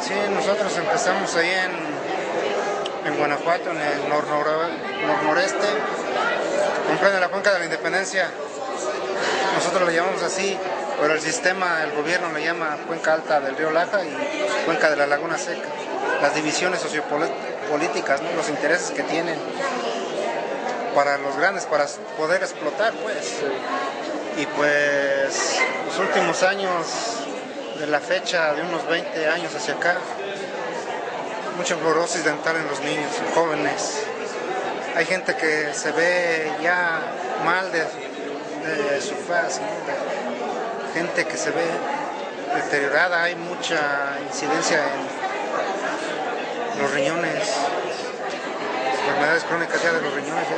Sí, nosotros empezamos ahí en Guanajuato, en el noreste, comprende la Cuenca de la Independencia. Nosotros lo llamamos así, pero el sistema, el gobierno le llama Cuenca Alta del río Laja y Cuenca de la Laguna Seca. Las divisiones sociopolíticas, ¿no? Los intereses que tienen para los grandes, para poder explotar, pues. Y pues los últimos años de la fecha, de unos 20 años hacia acá, mucha fluorosis dental en los niños y jóvenes. Hay gente que se ve ya mal de su faz, ¿no? Gente que se ve deteriorada, hay mucha incidencia en los riñones, enfermedades crónicas ya de los riñones, ya,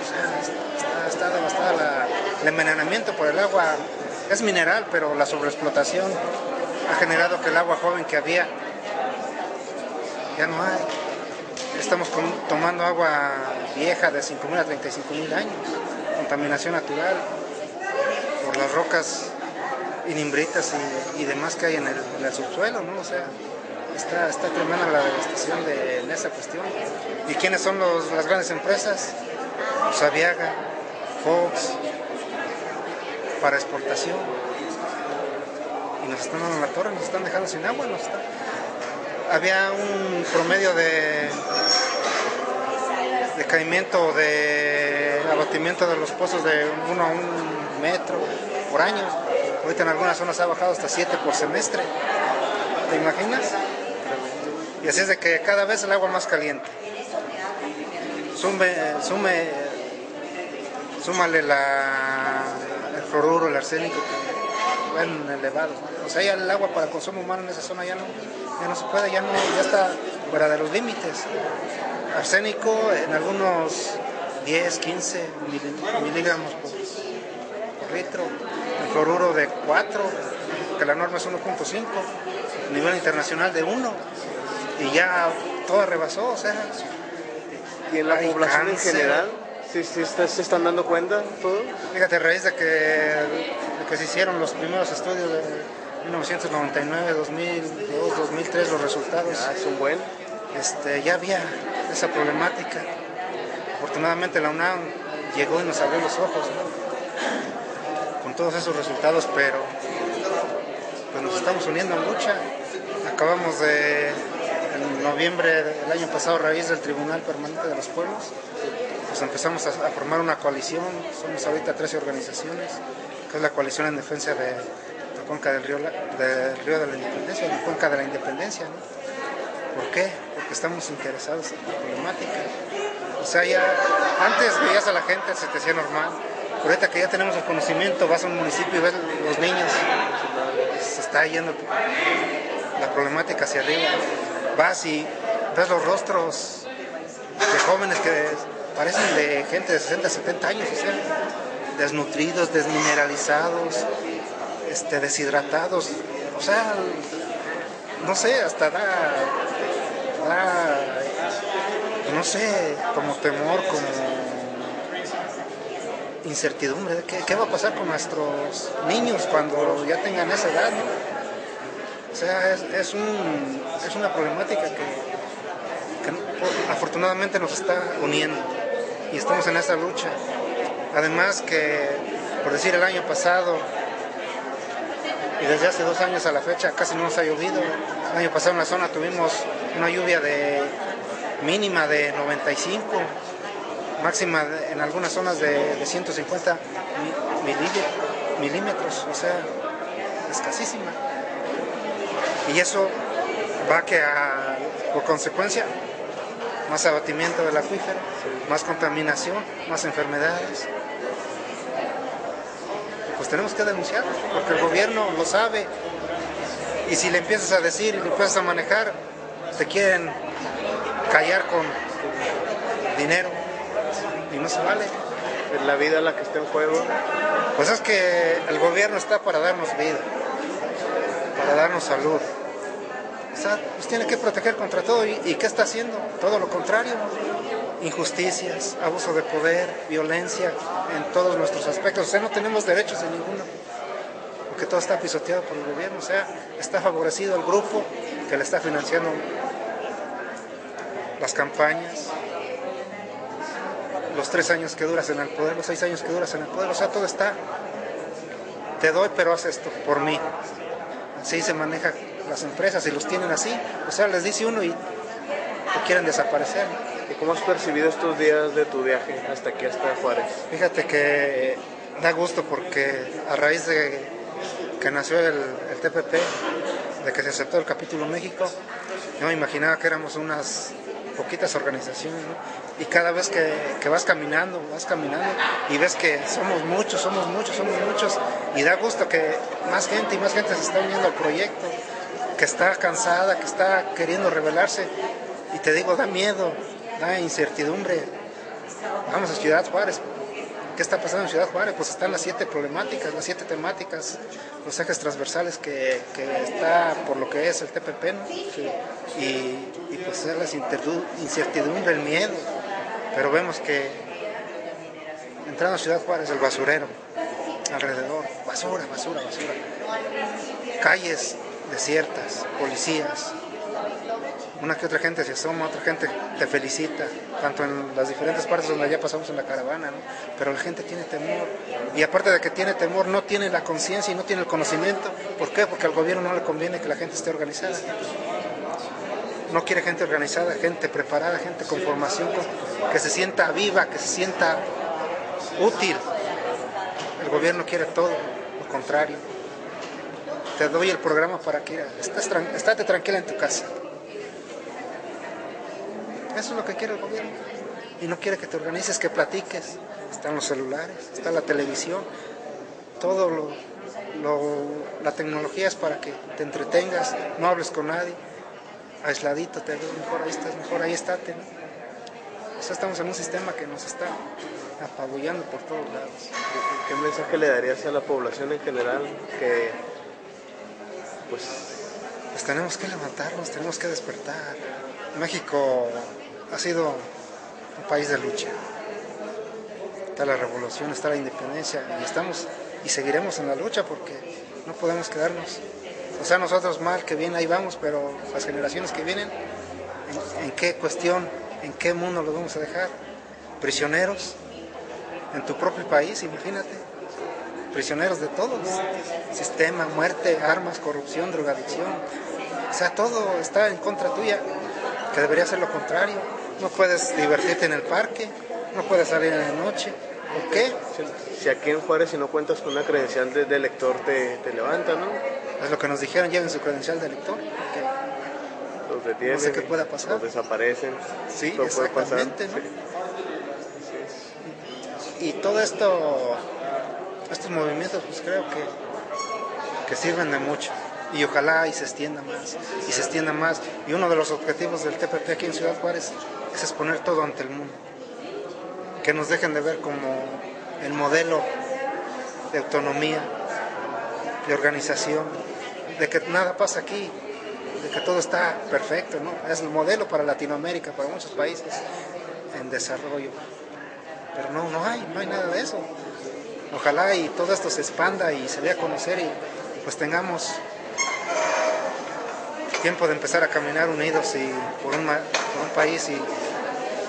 o sea, está devastada. El envenenamiento por el agua es mineral, pero la sobreexplotación ha generado que el agua joven que había ya no hay. Estamos tomando agua vieja de 5.000 a 35.000 años, contaminación natural por las rocas inimbritas y demás que hay en el subsuelo, ¿no? O sea, está tremenda la devastación en esa cuestión. ¿Y quiénes son las grandes empresas? Sabiaga, Fox, para exportación. Y nos están dando la torre, nos están dejando sin agua. Había un promedio de caimiento, de abatimiento de los pozos de 1 a 1 metro por año. Ahorita en algunas zonas ha bajado hasta 7 por semestre. ¿Te imaginas? Y así es de que cada vez el agua más caliente. Súmale el fluoruro, el arsénico, que van elevados, ¿no? O sea, ya el agua para consumo humano en esa zona ya no se puede, ya está fuera de los límites. Arsénico en algunos 10, 15 miligramos por litro. El fluoruro de 4, que la norma es 1.5, a nivel internacional de 1, y ya todo rebasó, o sea. ¿Y en la población en general? ¿Sí se están dando cuenta todo? Fíjate, a raíz de que se hicieron los primeros estudios de 1999, 2002, 2003, los resultados. Ya, es un buen. Ya había esa problemática. Afortunadamente la UNAM llegó y nos abrió los ojos, ¿no? Con todos esos resultados, pero pues nos estamos uniendo en lucha. Acabamos en noviembre del año pasado, a raíz del Tribunal Permanente de los Pueblos, pues empezamos a formar una coalición. Somos ahorita 13 organizaciones, que es la coalición en defensa de la cuenca del río de la Independencia, la cuenca de la Independencia, ¿no? ¿Por qué? Porque estamos interesados en la problemática. O sea, ya antes veías a la gente, se te hacía normal. Ahorita que ya tenemos el conocimiento, vas a un municipio y ves los niños, se está yendo la problemática hacia arriba. Vas y ves los rostros de jóvenes que parecen de gente de 60, 70 años, o sea, desnutridos, desmineralizados, deshidratados, o sea, no sé, hasta no sé, como temor, como incertidumbre. ¿Qué va a pasar con nuestros niños cuando ya tengan esa edad, ¿no? O sea, es una problemática que afortunadamente nos está uniendo y estamos en esa lucha. Además que, por decir, el año pasado y desde hace 2 años a la fecha casi no nos ha llovido. El año pasado en la zona tuvimos una lluvia mínima de 95, máxima en algunas zonas de 150 milímetros, o sea, escasísima. Y eso va por consecuencia, más abatimiento del acuífero, más contaminación, más enfermedades. Pues tenemos que denunciarlo, porque el gobierno lo sabe, y si le empiezas a decir y le empiezas a manejar, te quieren callar con dinero y no se vale. Es la vida la que está en juego. Pues es que el gobierno está para darnos vida, para darnos salud. O sea, nos tiene que proteger contra todo. ¿Y qué está haciendo? Todo lo contrario. Injusticias, abuso de poder, violencia en todos nuestros aspectos. O sea, no tenemos derechos en ninguno, porque todo está pisoteado por el gobierno. O sea, está favorecido el grupo que le está financiando las campañas, los 3 años que duras en el poder, los 6 años que duras en el poder. O sea, todo está, te doy pero haz esto por mí. Así se manejan las empresas y los tienen así. O sea, les dice uno y te quieren desaparecer. ¿Y cómo has percibido estos días de tu viaje hasta aquí, hasta Juárez? Fíjate que da gusto porque a raíz de que nació el TPP, de que se aceptó el capítulo México, yo me imaginaba que éramos unas poquitas organizaciones, ¿no? Y cada vez que vas caminando y ves que somos muchos, y da gusto que más gente se está uniendo al proyecto, que está cansada, que está queriendo rebelarse, y te digo, da miedo, da incertidumbre. Vamos a Ciudad Juárez. ¿Qué está pasando en Ciudad Juárez? Pues están las 7 problemáticas, las 7 temáticas, los ejes transversales que está por lo que es el TPP, ¿no? Y pues es la incertidumbre, el miedo. Pero vemos que entrando a Ciudad Juárez, el basurero alrededor, basura. Calles desiertas, policías. Una que otra gente se asoma, otra gente te felicita, tanto en las diferentes partes donde ya pasamos en la caravana, ¿no? Pero la gente tiene temor, y aparte de que tiene temor, no tiene la conciencia y no tiene el conocimiento. ¿Por qué? Porque al gobierno no le conviene que la gente esté organizada. No quiere gente organizada, gente preparada, gente con formación, que se sienta viva, que se sienta útil. El gobierno quiere todo, lo contrario. Te doy el programa para que estate tranquila en tu casa. Eso es lo que quiere el gobierno. Y no quiere que te organices, que platiques. Están los celulares, está la televisión. Todo la tecnología es para que te entretengas, no hables con nadie. Aisladito, te ves mejor, ahí estás mejor, ahí estate, ¿no? O sea, estamos en un sistema que nos está apabullando por todos lados. ¿Qué mensaje le darías a la población en general? Que pues tenemos que levantarnos, tenemos que despertar. México ha sido un país de lucha. Está la revolución, está la independencia, y estamos y seguiremos en la lucha porque no podemos quedarnos. O sea, nosotros mal que bien ahí vamos, pero las generaciones que vienen, ¿en qué cuestión, en qué mundo los vamos a dejar? Prisioneros en tu propio país, imagínate. Prisioneros de todos. Sistema, muerte, armas, corrupción, drogadicción. O sea, todo está en contra tuya, que debería ser lo contrario. No puedes divertirte en el parque, no puedes salir en la noche. ¿Por qué? Si aquí en Juárez, si no cuentas con una credencial de elector, te levantan, ¿no? Es lo que nos dijeron, lleven su credencial de elector. Los detienen, no sé qué pueda pasar. Los desaparecen. Sí, exactamente, ¿no? Sí. Y todo esto, estos movimientos, pues creo que sirven de mucho. Y ojalá y se extienda más, y uno de los objetivos del TPP aquí en Ciudad Juárez es exponer todo ante el mundo, que nos dejen de ver como el modelo de autonomía, de organización, de que nada pasa aquí, de que todo está perfecto, ¿no? Es el modelo para Latinoamérica, para muchos países en desarrollo, pero no hay nada de eso. Ojalá y todo esto se expanda y se dé a conocer, y pues tengamos tiempo de empezar a caminar unidos y por un país y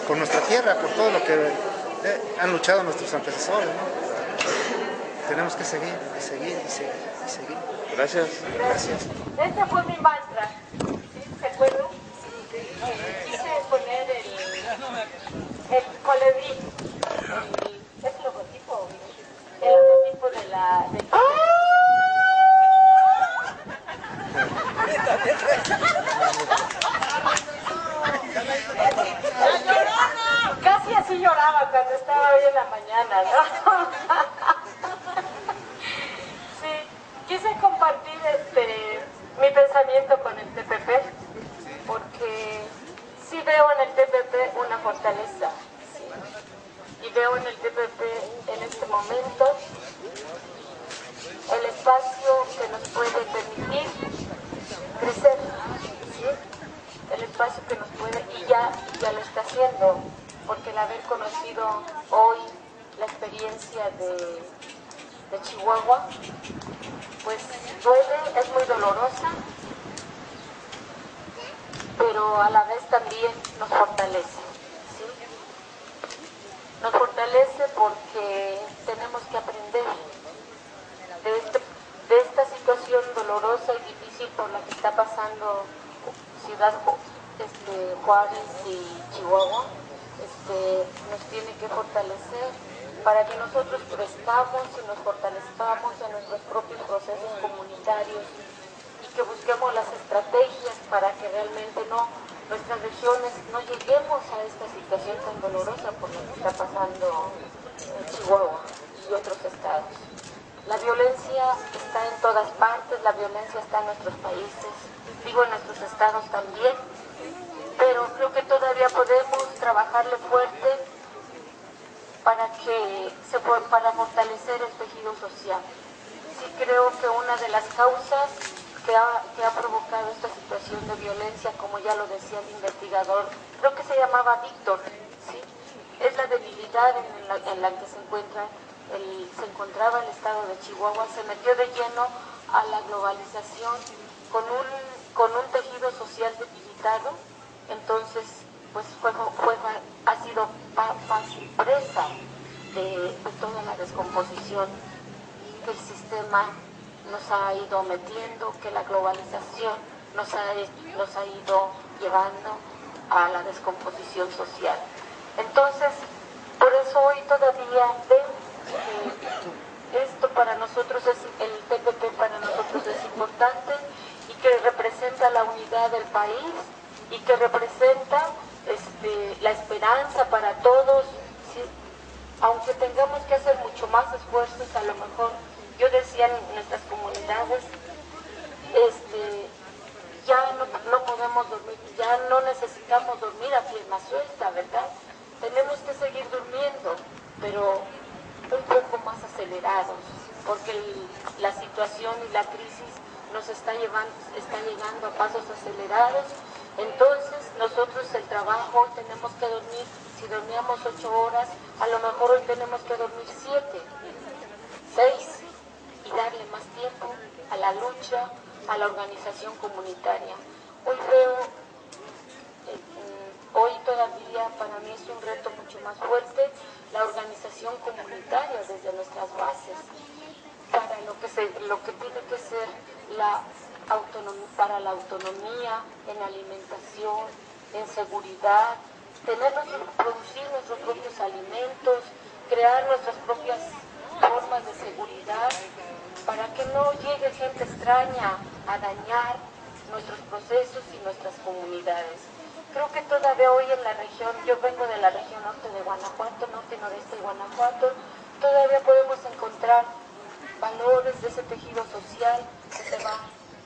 por nuestra tierra, por todo lo que han luchado nuestros antecesores, ¿no? Tenemos que seguir. Gracias. Este fue mi mantra, ¿se acuerdan? Quise poner el colibrí, ¿es el logotipo? El logotipo de la... Casi así lloraba cuando estaba hoy en la mañana, ¿no? Sí, quise compartir mi pensamiento con el TPP, porque veo en el TPP una fortaleza, ¿sí? Y veo en el TPP en este momento el espacio que nos puede permitir crecer, ¿sí? El espacio que nos puede, y ya lo está haciendo, porque el haber conocido hoy la experiencia de Chihuahua, pues duele, es muy dolorosa, pero a la vez también nos fortalece, ¿sí? Nos fortalece porque tenemos que aprender de esta situación dolorosa y difícil por la que está pasando Ciudad Juárez y Chihuahua. Nos tiene que fortalecer para que nosotros crezcamos y nos fortalezcamos en nuestros propios procesos comunitarios y que busquemos las estrategias para que realmente nuestras regiones no lleguemos a esta situación tan dolorosa por la que está pasando Chihuahua y otros estados. La violencia está en todas partes, la violencia está en nuestros países, digo en nuestros estados también, pero creo que todavía podemos trabajarle fuerte para fortalecer el tejido social. Sí creo que una de las causas que ha provocado esta situación de violencia, como ya lo decía el investigador, creo que se llamaba Víctor, ¿sí? Es la debilidad en la que se encontraba el estado de Chihuahua. Se metió de lleno a la globalización con un tejido social debilitado, entonces pues ha sido fácil presa de toda la descomposición que el sistema nos ha ido metiendo, que la globalización nos ha ido llevando a la descomposición social. Entonces, por eso hoy todavía ven que esto para nosotros el TPP para nosotros es importante y que representa la unidad del país y que representa la esperanza para todos, ¿sí? Aunque tengamos que hacer mucho más esfuerzos, a lo mejor, yo decía en nuestras comunidades, ya no podemos dormir, ya no necesitamos dormir a pierna suelta, ¿verdad? Tenemos que seguir durmiendo, pero un poco más acelerados, porque la situación y la crisis nos está llegando a pasos acelerados. Entonces nosotros el trabajo tenemos que dormir, si dormíamos 8 horas, a lo mejor hoy tenemos que dormir 7, 6 y darle más tiempo a la lucha, a la organización comunitaria. Hoy todavía para mí es un reto mucho más fuerte la organización comunitaria desde nuestras bases, para lo que tiene que ser para la autonomía en alimentación, en seguridad, producir nuestros propios alimentos, crear nuestras propias formas de seguridad, para que no llegue gente extraña a dañar nuestros procesos y nuestras comunidades. Creo que todavía hoy en la región, yo vengo de la región norte de Guanajuato, norte y noreste de Guanajuato, todavía podemos encontrar valores de ese tejido social que se va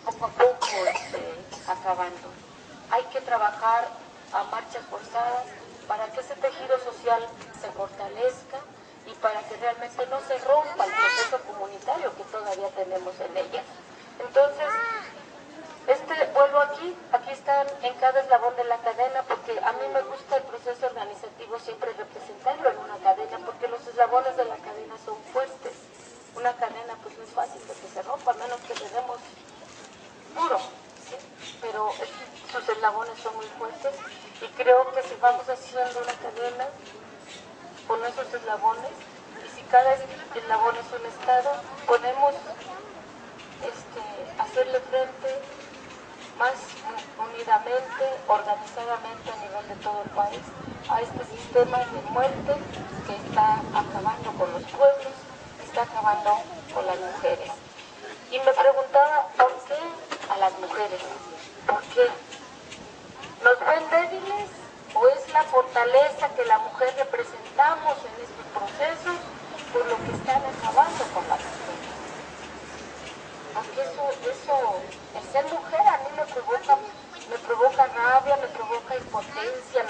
poco a poco acabando. Hay que trabajar a marchas forzadas para que ese tejido social se fortalezca y para que realmente no se rompa el proceso comunitario que todavía tenemos en ellas. Entonces, vuelvo aquí están en cada eslabón de la cadena, porque a mí me gusta el proceso organizativo siempre representarlo en una cadena, porque los eslabones de la cadena son fuertes. Una cadena pues no es fácil de que se rompa, a menos que le demos duro, ¿sí? Pero sus eslabones son muy fuertes y creo que si vamos haciendo una cadena con esos eslabones, y si cada eslabón es un estado, podemos hacerle frente más unidamente, organizadamente a nivel de todo el país, a este sistema de muerte que está acabando con los pueblos, que está acabando con las mujeres. Y me preguntaba, ¿por qué a las mujeres? ¿Por qué? ¿Nos ven débiles o es la fortaleza que la mujer representamos en estos procesos por lo que están acabando con las mujeres? Porque el ser mujer a mí me provoca rabia, me provoca impotencia,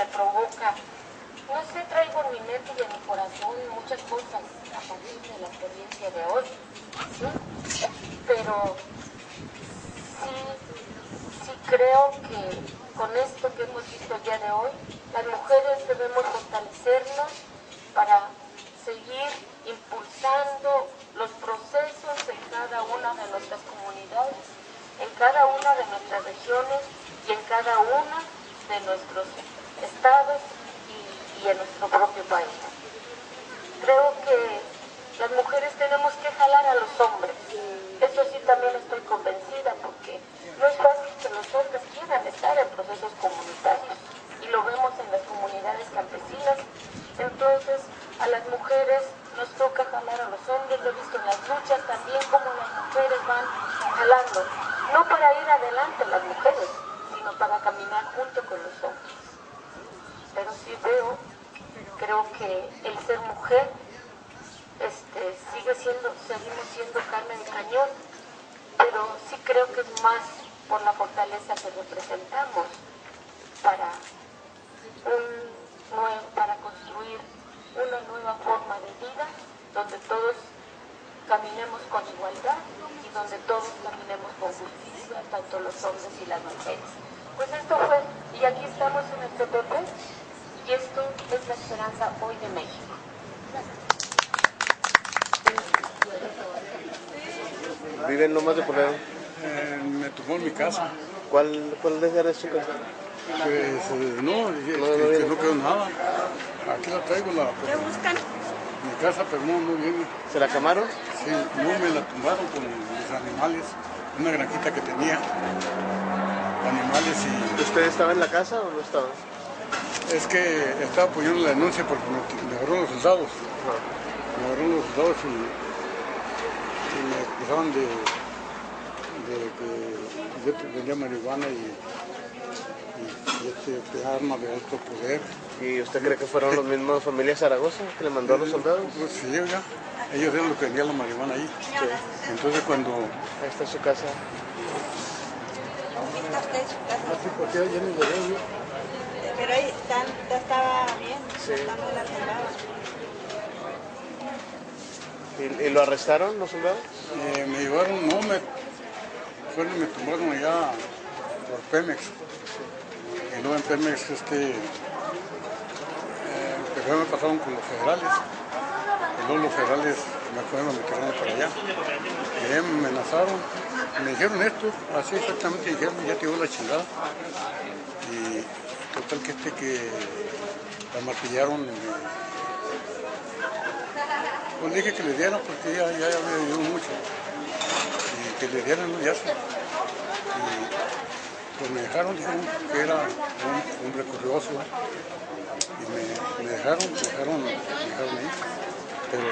nuestros estados y en nuestro propio país. Creo que las mujeres tenemos que jalar a los hombres. Eso sí también estoy convencida, porque no es fácil que los hombres quieran estar en procesos comunitarios, y lo vemos en las comunidades campesinas. Entonces a las mujeres nos toca jalar a los hombres. Lo he visto en las luchas también, como las mujeres van jalando, no para ir adelante las mujeres, sino para caminar junto con los hombres. Pero sí creo que el ser mujer seguimos siendo carne de cañón, pero sí creo que es más por la fortaleza que representamos para construir una nueva forma de vida donde todos caminemos con igualdad y donde todos caminemos con justicia, tanto los hombres y las mujeres. Pues esto fue, y aquí estamos en el TPP, y esto es la esperanza hoy de México. ¿Vive en Lomas de Poblado? Me tomó en mi casa. ¿Cuál es su casa? Pues no quedó nada. Aquí la traigo. ¿Qué buscan? Mi casa, pero no viene. ¿Se la quemaron? Sí, no me la tumbaron con mis animales. Una granjita que tenía. Animales y... ¿Usted estaba en la casa o no estaba? Es que estaba apoyando la denuncia porque me agarraron los soldados. Me agarraron los soldados y me acusaban de que yo vendía marihuana y armas de alto poder. ¿Y usted cree que fueron los mismos familias Zaragoza que le mandó a los soldados? Pues sí, ya. Ellos eran los que vendían la marihuana ahí. Sí. Entonces cuando... Ahí está su casa. ¿Está usted en su casa? Así porque ya ni le veo yo. Pero ahí estaba bien, Sí. estando la tumbados. ¿Y lo arrestaron los soldados? Me llevaron, me tumbaron allá por Pemex. Y luego en Pemex primero me pasaron con los federales. Y luego los federales me metieron para allá. Y ahí me amenazaron. Me dijeron esto, así exactamente dijeron, ya te dio la chingada. Y total que la martillaron. Pues dije que le dieran porque ya había vivido mucho. Y que le dieran ya sí. Y pues me dejaron, dijeron que era un hombre curioso. Y me dejaron ahí. Pero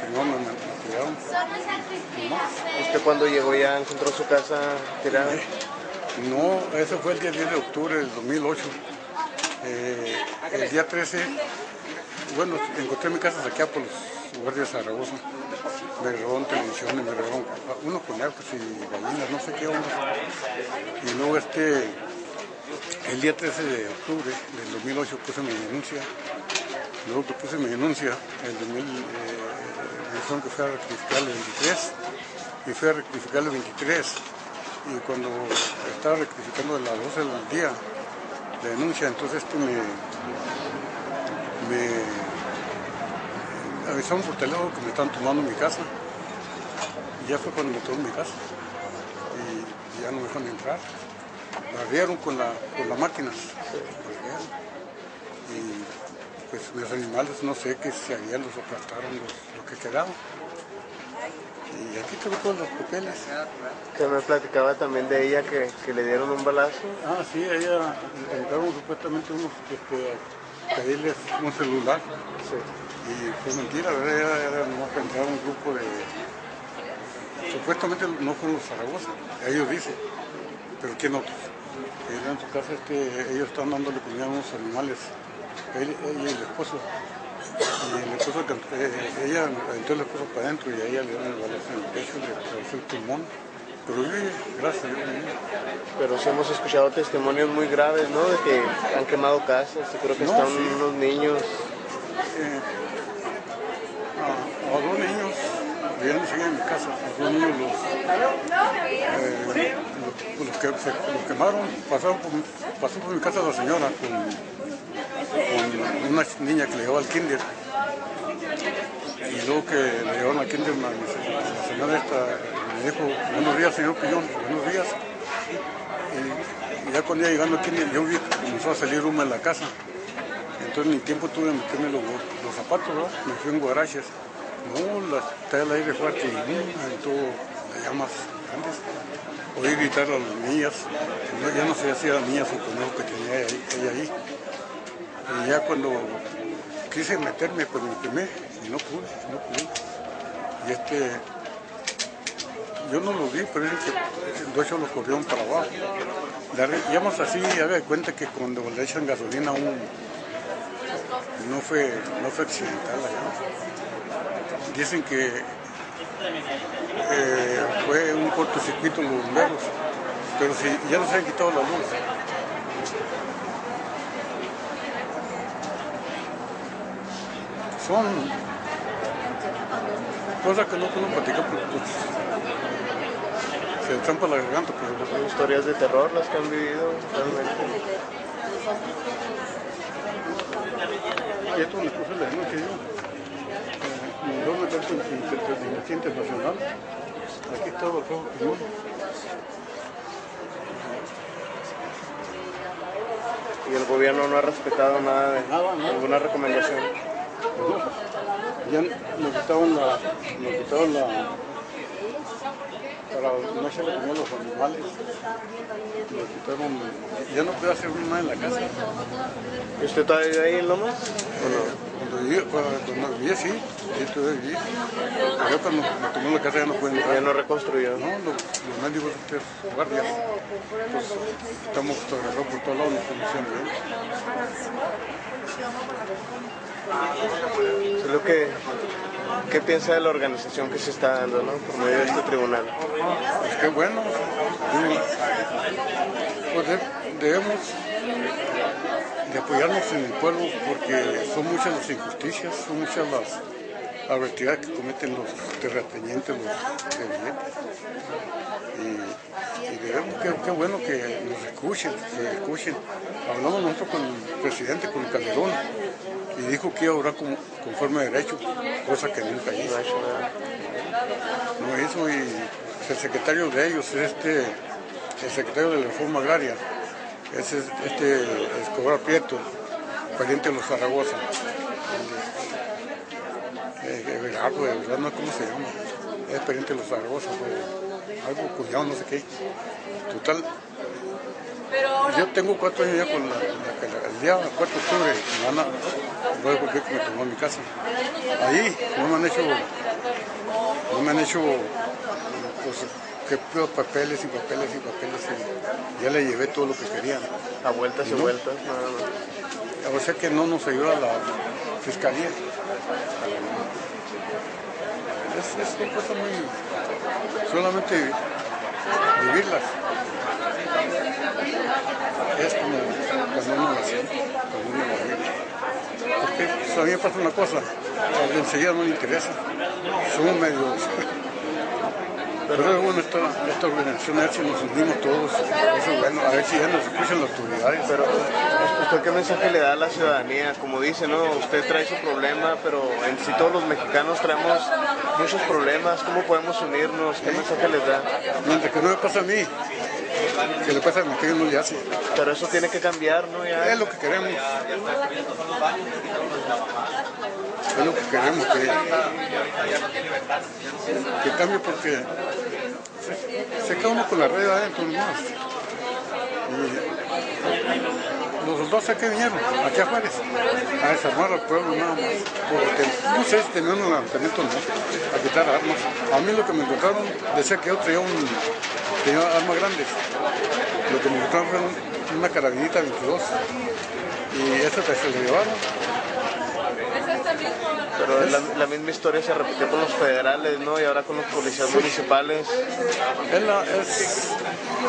primero me tiraron. ¿Usted cuando llegó ya encontró su casa tirada? No, eso fue el día 10 de octubre del 2008. El día 13, bueno, encontré mi casa saqueada por los guardias de Zaragoza. Me robaron televisiones, me robaron unos conejos y gallinas, no sé qué onda. Y luego el día 13 de octubre del 2008 puse mi denuncia. Luego que puse mi denuncia, me dijeron que fui a rectificar el 23. Y fui a rectificar el 23. Y cuando estaba rectificando a las 12 del día la denuncia, entonces me avisaron por teléfono que me estaban tomando mi casa. Y ya fue cuando me tomó mi casa. Y ya no me dejaron entrar. Barrieron con la máquina. Y pues los animales, no sé qué se harían, los aplastaron, lo que quedaba. Y aquí tengo todos los papeles. Que me platicaba también de ella que le dieron un balazo. Ah, sí, a ella le entraron supuestamente unos pedirles un celular. Sí. Y fue mentira, ¿verdad? Era nomás que entraron un grupo de... Supuestamente no fueron los Zaragoza, ellos dicen, pero ¿quién otros? En su casa ellos están dándole comida a unos animales, ella y el esposo. Y el esposo, ella aventó el esposo para adentro y a ella le dieron el balazo en el pecho, le atravesó el pulmón. Pero vive, gracias a Dios. Pero sí hemos escuchado testimonios muy graves, ¿no? De que han quemado casas, y creo que están sí. unos niños. A dos niños vivían enseguida en mi casa. A dos niños los quemaron. Pasó por mi casa la señora con una niña que le llevaba al kinder. Y luego que le llevaron al kinder, la señora esta me dijo, buenos días, señor Pillón, buenos días. ya cuando iba llegando aquí, yo vi que comenzó a salir humo en la casa. Entonces ni tiempo tuve de meterme los zapatos, ¿verdad? Me fui en guaraches. No, está el aire fuerte y todo, las llamas grandes. Oí gritar a las niñas, no, ya no sé si eran niñas o conejos que tenía ella ahí. Y ya cuando quise meterme, pues me quemé y no pude. Y yo no lo vi, pero es que de hecho lo corrieron para abajo. Llamas así, haga de cuenta que cuando le echan gasolina a un... No fue accidental allá. Dicen que fue un cortocircuito en los bomberos, pero si ya nos han quitado la luz. Son cosas que no podemos platicar porque pues, se trampa la garganta. Pero ¿Son historias de terror las que han vivido realmente? Y esto me puse la noche yo. Yo me canto en el internacional. Aquí estaba el fuego Piñón. ¿Y el gobierno no ha respetado nada de Nada, no. ninguna recomendación? No, ya nos quitaban la para no echarle comida a los animales. Nos quitaron, ya no puede hacer nada en la casa. ¿Y usted todavía vive ahí en Lomas? ¿O no? Cuando vivía, sí todavía viví. Pero cuando me tomó la casa ya no pueden Ya entrar. no reconstruyó. No, los médicos de 3 guardias. Entonces, estamos fotografiados por todos lados, nos conocían bien. ¿Qué piensa de la organización que se está dando, ¿no? Por medio de este tribunal? Pues qué bueno. Pues debemos de apoyarnos en el pueblo porque son muchas las injusticias, son muchas las atrocidades que cometen los terratenientes, los delincuentes. Y debemos, qué bueno que nos escuchen, Hablamos nosotros con el presidente, con Calderón, y dijo que iba a obrar conforme a derecho, cosa que nunca hizo. No hizo, y el secretario de ellos es el secretario de la Reforma Agraria, es Escobar Prieto, pariente de los Zaragoza. Everardo, de verdad no sé cómo se llama, es pariente de los Zaragoza, algo cuñado, no sé qué. Total, yo tengo 4 años ya con el día 4 de octubre, voy a cualquier que me tomó en mi casa. Ahí no me han hecho pues, que papeles y ya le llevé todo lo que querían. A vueltas y vueltas, nada más. O sea que no nos ayuda la fiscalía. Es una cosa muy... solamente vivirlas. Es como cuando uno la siente, cuando uno la vive. Porque pues, a mí me pasa una cosa, a la enseguida no le interesa, somos medios. Pero es bueno esta organización, a ver si nos unimos todos, eso es bueno, a ver si ya nos escuchan las autoridades. Pero, ¿usted qué mensaje le da a la ciudadanía? Como dice, ¿no? Usted trae su problema, pero en sí todos los mexicanos traemos muchos problemas. ¿Cómo podemos unirnos? ¿Qué mensaje les da? Mientras que no me pasa a mí, que le pasa a mi que no le hace. Pero eso tiene que cambiar, ¿no? Ya. Es lo que queremos. Es lo que queremos, que cambie, porque se queda uno con la red adentro nomás. Y los soldados aquí vinieron, aquí a Juárez, a desarmar al pueblo nada más. Porque no sé si tenían un levantamiento o no, a quitar armas. A mí lo que me encontraron decía que yo tenía armas grandes. Lo que me encontraron fue una carabinita 22 y esa se la llevaron. Pero la misma historia se repitió con los federales, ¿no? Y ahora con los policías municipales.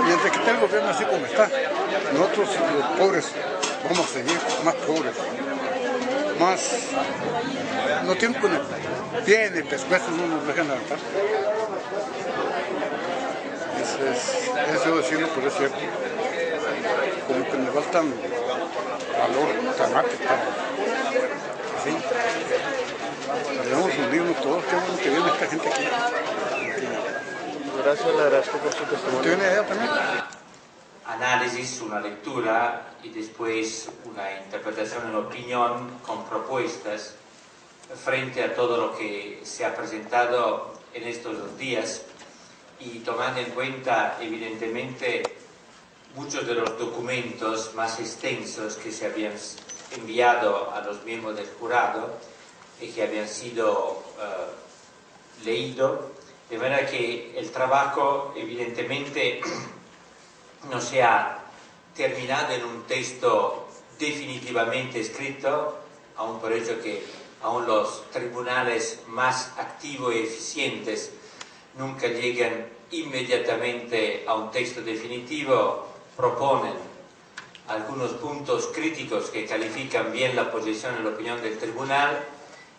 Mientras que está el gobierno así como está, nosotros los pobres vamos a seguir más pobres. No tienen con el pie en el pescuezo, no nos dejan levantar. Eso decirlo, pero es cierto. Como que me faltan valor, tan alto, así. Debemos unirnos todos, qué bueno que viene esta gente aquí. Gracias, le agradezco por su testimonio. ¿Usted viene allá también? análisis, una lectura y después una interpretación en opinión con propuestas frente a todo lo que se ha presentado en estos 2 días y tomando en cuenta evidentemente muchos de los documentos más extensos que se habían enviado a los miembros del jurado y que habían sido leídos, de manera que el trabajo evidentemente no se ha terminado en un texto definitivamente escrito, aún por ello que aún los tribunales más activos y eficientes nunca llegan inmediatamente a un texto definitivo, proponen algunos puntos críticos que califican bien la posición y la opinión del tribunal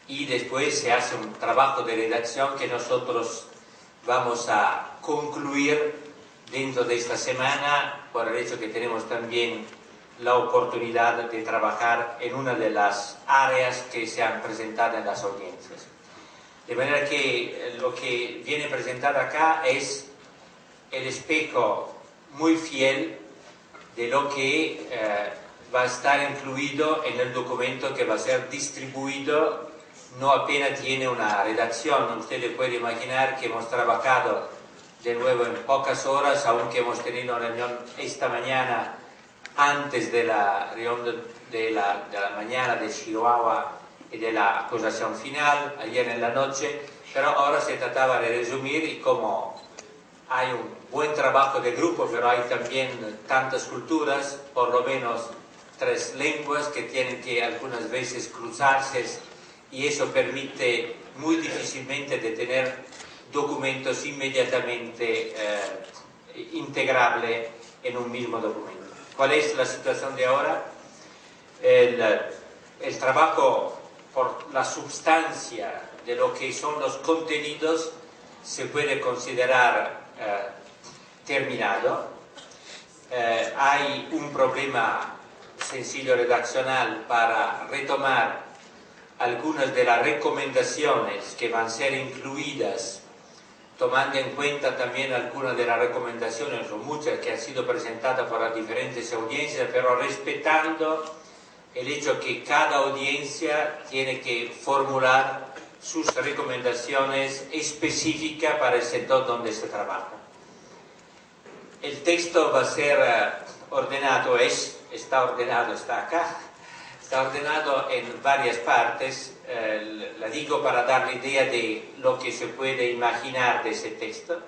y después se hace un trabajo de redacción que nosotros vamos a concluir dentro de esta semana por el hecho que tenemos también la oportunidad de trabajar en una de las áreas que se han presentado en las audiencias. De manera que lo que viene presentado acá es el espejo muy fiel de lo que va a estar incluido en el documento que va a ser distribuido. No apenas tiene una redacción, ustedes pueden imaginar que hemos trabajado de nuevo en pocas horas, aunque hemos tenido una reunión esta mañana antes de la reunión de la mañana de Chihuahua y de la acusación final, ayer en la noche, pero ahora se trataba de resumir y como hay un buen trabajo de grupo, pero hay también tantas culturas, por lo menos 3 lenguas que tienen que algunas veces cruzarse y eso permite muy difícilmente de tener documentos inmediatamente integrables en un mismo documento. ¿Cuál es la situación de ahora? El trabajo por la sustancia de lo que son los contenidos se puede considerar terminado. Hay un problema sencillo redaccional para retomar algunas de las recomendaciones que van a ser incluidas, tomando en cuenta también algunas de las recomendaciones, o muchas que han sido presentadas por las diferentes audiencias, pero respetando el hecho que cada audiencia tiene que formular sus recomendaciones específicas para el sector donde se trabaja. El texto va a ser ordenado, está ordenado, está acá, está ordenado en varias partes, la digo para dar la idea de lo que se puede imaginar de ese texto.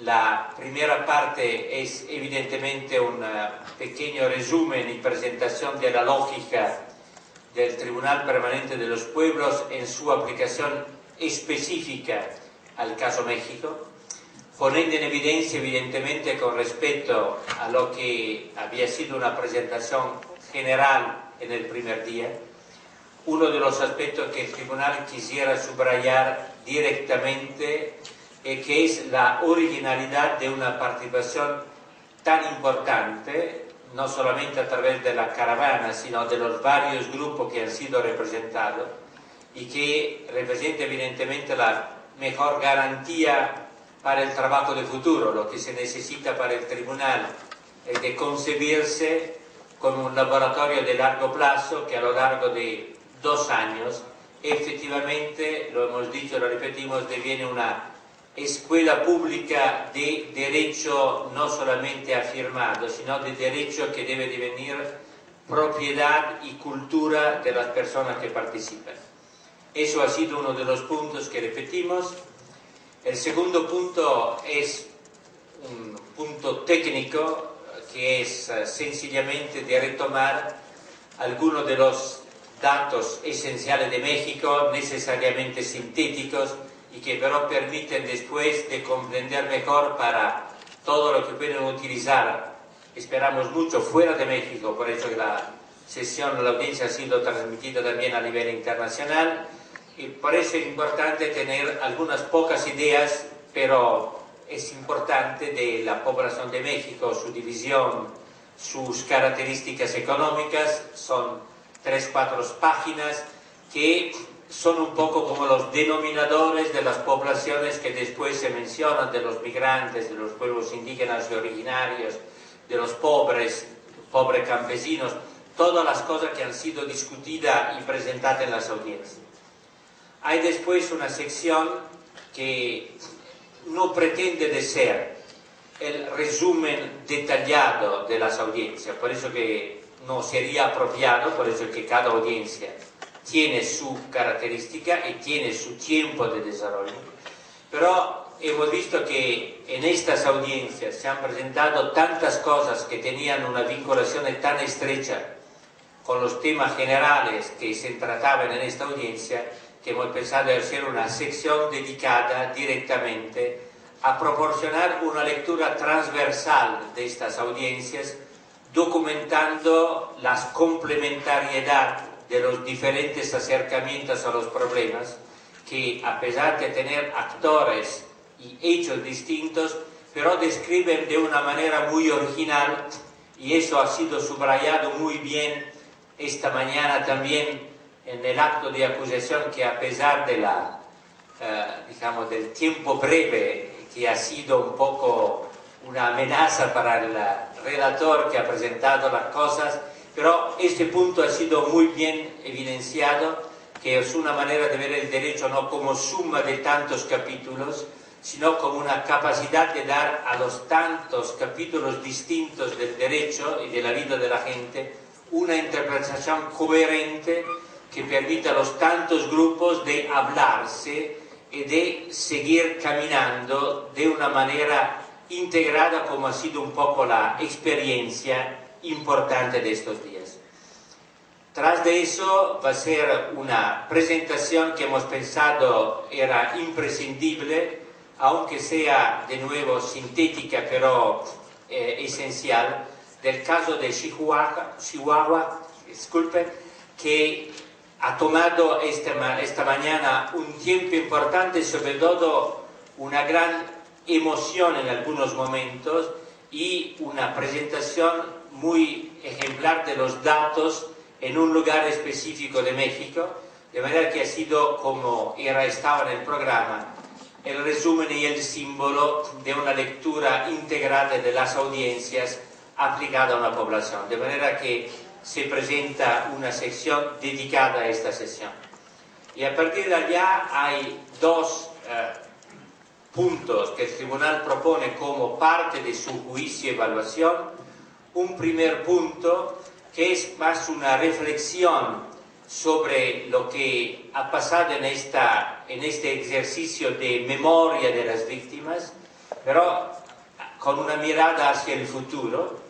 La primera parte es evidentemente un pequeño resumen y presentación de la lógica del Tribunal Permanente de los Pueblos en su aplicación específica al caso México, poniendo en evidencia evidentemente con respecto a lo que había sido una presentación general en el primer día, uno de los aspectos que el tribunal quisiera subrayar directamente que es la originalidad de una participación tan importante, no solamente a través de la caravana, sino de los varios grupos que han sido representados y que representa evidentemente la mejor garantía para el trabajo de futuro. Lo que se necesita para el tribunal es de concebirse como un laboratorio de largo plazo que a lo largo de 2 años efectivamente, lo hemos dicho, lo repetimos, deviene una escuela pública de derecho no solamente afirmado, sino de derecho que debe devenir propiedad y cultura de las personas que participan. Eso ha sido uno de los puntos que repetimos. El segundo punto es un punto técnico que es sencillamente de retomar algunos de los datos esenciales de México, necesariamente sintéticos, y que pero permiten después de comprender mejor para todo lo que pueden utilizar, esperamos mucho, fuera de México, por eso que la sesión, la audiencia ha sido transmitida también a nivel internacional, y por eso es importante tener algunas pocas ideas, pero es importante de la población de México, su división, sus características económicas, son 3-4 páginas que son un poco como los denominadores de las poblaciones que después se mencionan, de los migrantes, de los pueblos indígenas y originarios, de los pobres campesinos, todas las cosas que han sido discutidas y presentadas en las audiencias. Hay después una sección que no pretende de ser el resumen detallado de las audiencias, por eso que no sería apropiado, por eso que cada audiencia tiene su característica y tiene su tiempo de desarrollo. Pero hemos visto que en estas audiencias se han presentado tantas cosas que tenían una vinculación tan estrecha con los temas generales que se trataban en esta audiencia, que hemos pensado en hacer una sección dedicada directamente a proporcionar una lectura transversal de estas audiencias, documentando las complementariedad de los diferentes acercamientos a los problemas, que a pesar de tener actores y hechos distintos, pero describen de una manera muy original, y eso ha sido subrayado muy bien esta mañana también en el acto de acusación, que a pesar de digamos, del tiempo breve, que ha sido un poco una amenaza para el relator que ha presentado las cosas, pero este punto ha sido muy bien evidenciado, que es una manera de ver el derecho no como suma de tantos capítulos, sino como una capacidad de dar a los tantos capítulos distintos del derecho y de la vida de la gente una interpretación coherente que permita a los tantos grupos de hablarse y de seguir caminando de una manera integrada, como ha sido un poco la experiencia importante de estos días. Tras de eso va a ser una presentación que hemos pensado era imprescindible, aunque sea de nuevo sintética, pero esencial, del caso de Chihuahua, disculpen, que ha tomado esta mañana un tiempo importante, sobre todo una gran emoción en algunos momentos y una presentación muy ejemplar de los datos en un lugar específico de México, de manera que ha sido, como estaba en el programa, el resumen y el símbolo de una lectura integrada de las audiencias aplicada a una población, de manera que se presenta una sección dedicada a esta sesión. Y a partir de allá hay dos puntos que el tribunal propone como parte de su juicio y evaluación. Un primer punto que es más una reflexión sobre lo que ha pasado en este ejercicio de memoria de las víctimas, pero con una mirada hacia el futuro.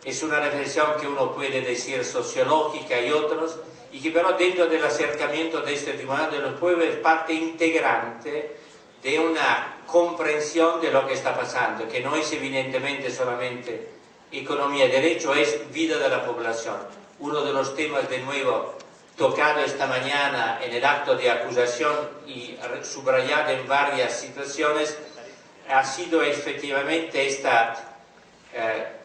Es una reflexión que uno puede decir sociológica y otros, y que pero dentro del acercamiento de este Tribunal de los Pueblos es parte integrante de una comprensión de lo que está pasando, que no es evidentemente solamente economía y derecho, es vida de la población. Uno de los temas de nuevo tocado esta mañana en el acto de acusación y subrayado en varias situaciones ha sido efectivamente este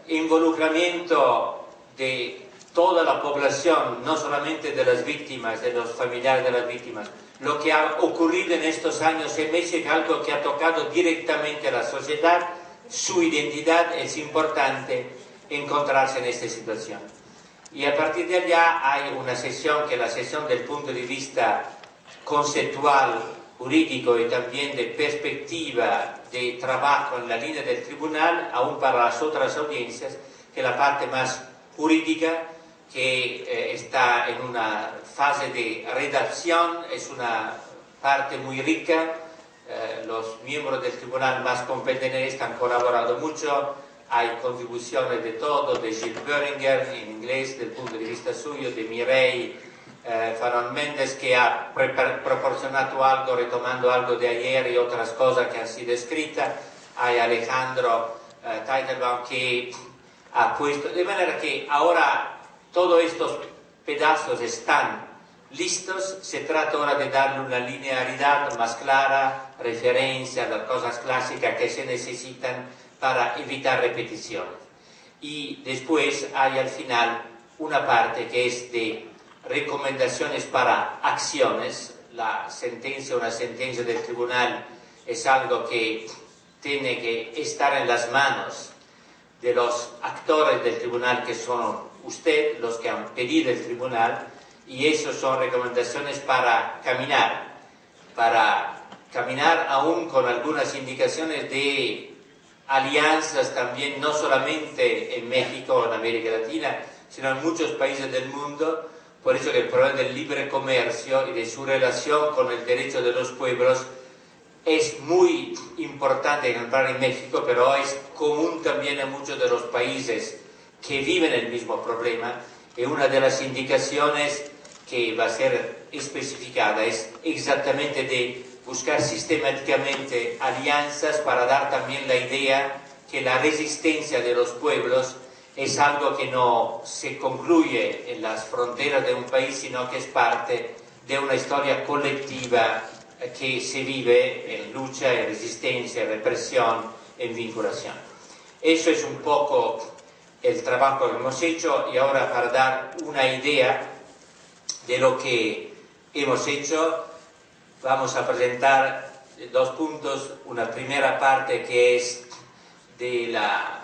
involucramiento de toda la población, no solamente de las víctimas, de los familiares de las víctimas. Lo que ha ocurrido en estos años en México es algo que ha tocado directamente a la sociedad, su identidad. Es importante encontrarse en esta situación. Y a partir de allá hay una sesión que es la sesión del punto de vista conceptual, jurídico y también de perspectiva de trabajo en la línea del tribunal, aún para las otras audiencias, que es la parte más jurídica, que está en una fase de redacción, es una parte muy rica. Los miembros del tribunal más competentes han colaborado mucho, hay contribuciones de todo, de Gilles Böhringer en inglés, del punto de vista suyo, de Mireille Farón Méndez, que ha proporcionado algo, retomando algo de ayer y otras cosas que han sido escritas, hay Alejandro Teitelbaum que ha puesto, de manera que ahora todos estos pedazos están listos. Se trata ahora de darle una linealidad más clara, referencia a las cosas clásicas que se necesitan para evitar repeticiones. Y después hay al final una parte que es de recomendaciones para acciones. La sentencia, una sentencia del tribunal es algo que tiene que estar en las manos de los actores del tribunal, que son usted, los que han pedido el tribunal, y eso son recomendaciones para caminar aún con algunas indicaciones de alianzas también, no solamente en México o en América Latina, sino en muchos países del mundo. Por eso que el problema del libre comercio y de su relación con el derecho de los pueblos es muy importante ejemplar en México, pero es común también en muchos de los países que viven el mismo problema. Y una de las indicaciones que va a ser especificada es exactamente de buscar sistemáticamente alianzas para dar también la idea que la resistencia de los pueblos es algo que no se concluye en las fronteras de un país, sino que es parte de una historia colectiva que se vive en lucha, en resistencia, en represión, en vinculación. Eso es un poco el trabajo que hemos hecho, y ahora para dar una idea de lo que hemos hecho, vamos a presentar 2 puntos. Una primera parte que es de la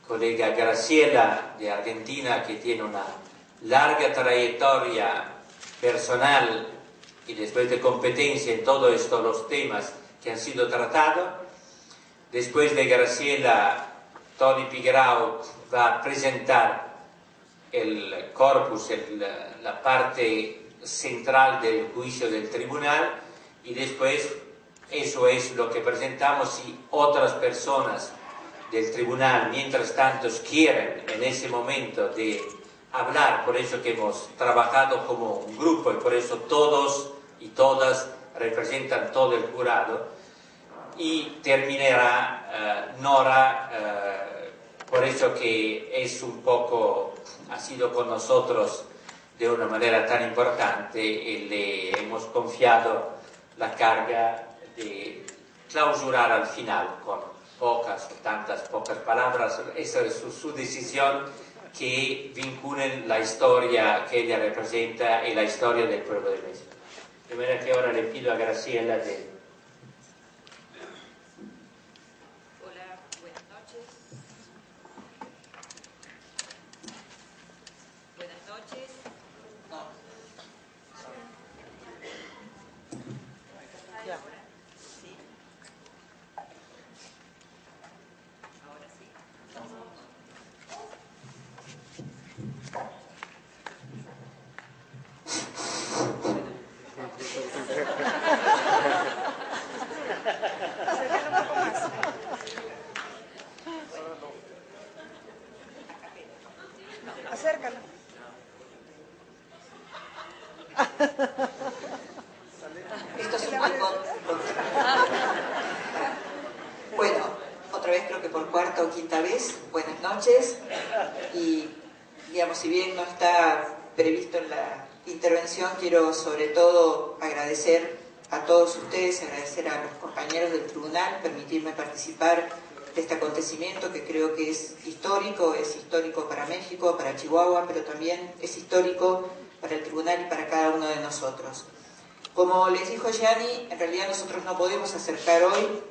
colega Graciela de Argentina, que tiene una larga trayectoria personal y después de competencia en todos estos los temas que han sido tratados. Después de Graciela, Tony Pigrau va a presentar el corpus, la parte central del juicio del tribunal, y después eso es lo que presentamos. Si otras personas del tribunal mientras tanto quieren en ese momento de hablar, por eso que hemos trabajado como un grupo y por eso todos y todas representan todo el jurado, y terminará Nora, por eso que es un poco, ha sido con nosotros de una manera tan importante, y le hemos confiado la carga de clausurar al final con tantas pocas palabras. Esa es su decisión, que vinculen la historia que ella representa y la historia del pueblo de México. De manera que ahora le pido a Graciela de... Hola, buenas noches. Buenas noches. Ya. Sí. Ahora sí. Acércalo. Esto es un balcón. Bueno, otra vez, creo que por cuarta o quinta vez, buenas noches. Y, digamos, si bien no está previsto en la intervención, quiero sobre todo agradecer a todos ustedes, agradecer a los compañeros del tribunal, permitirme participar de este acontecimiento que creo que es histórico para México, para Chihuahua, pero también es histórico para el tribunal y para cada uno de nosotros. Como les dijo Gianni, en realidad nosotros no podemos acercar hoy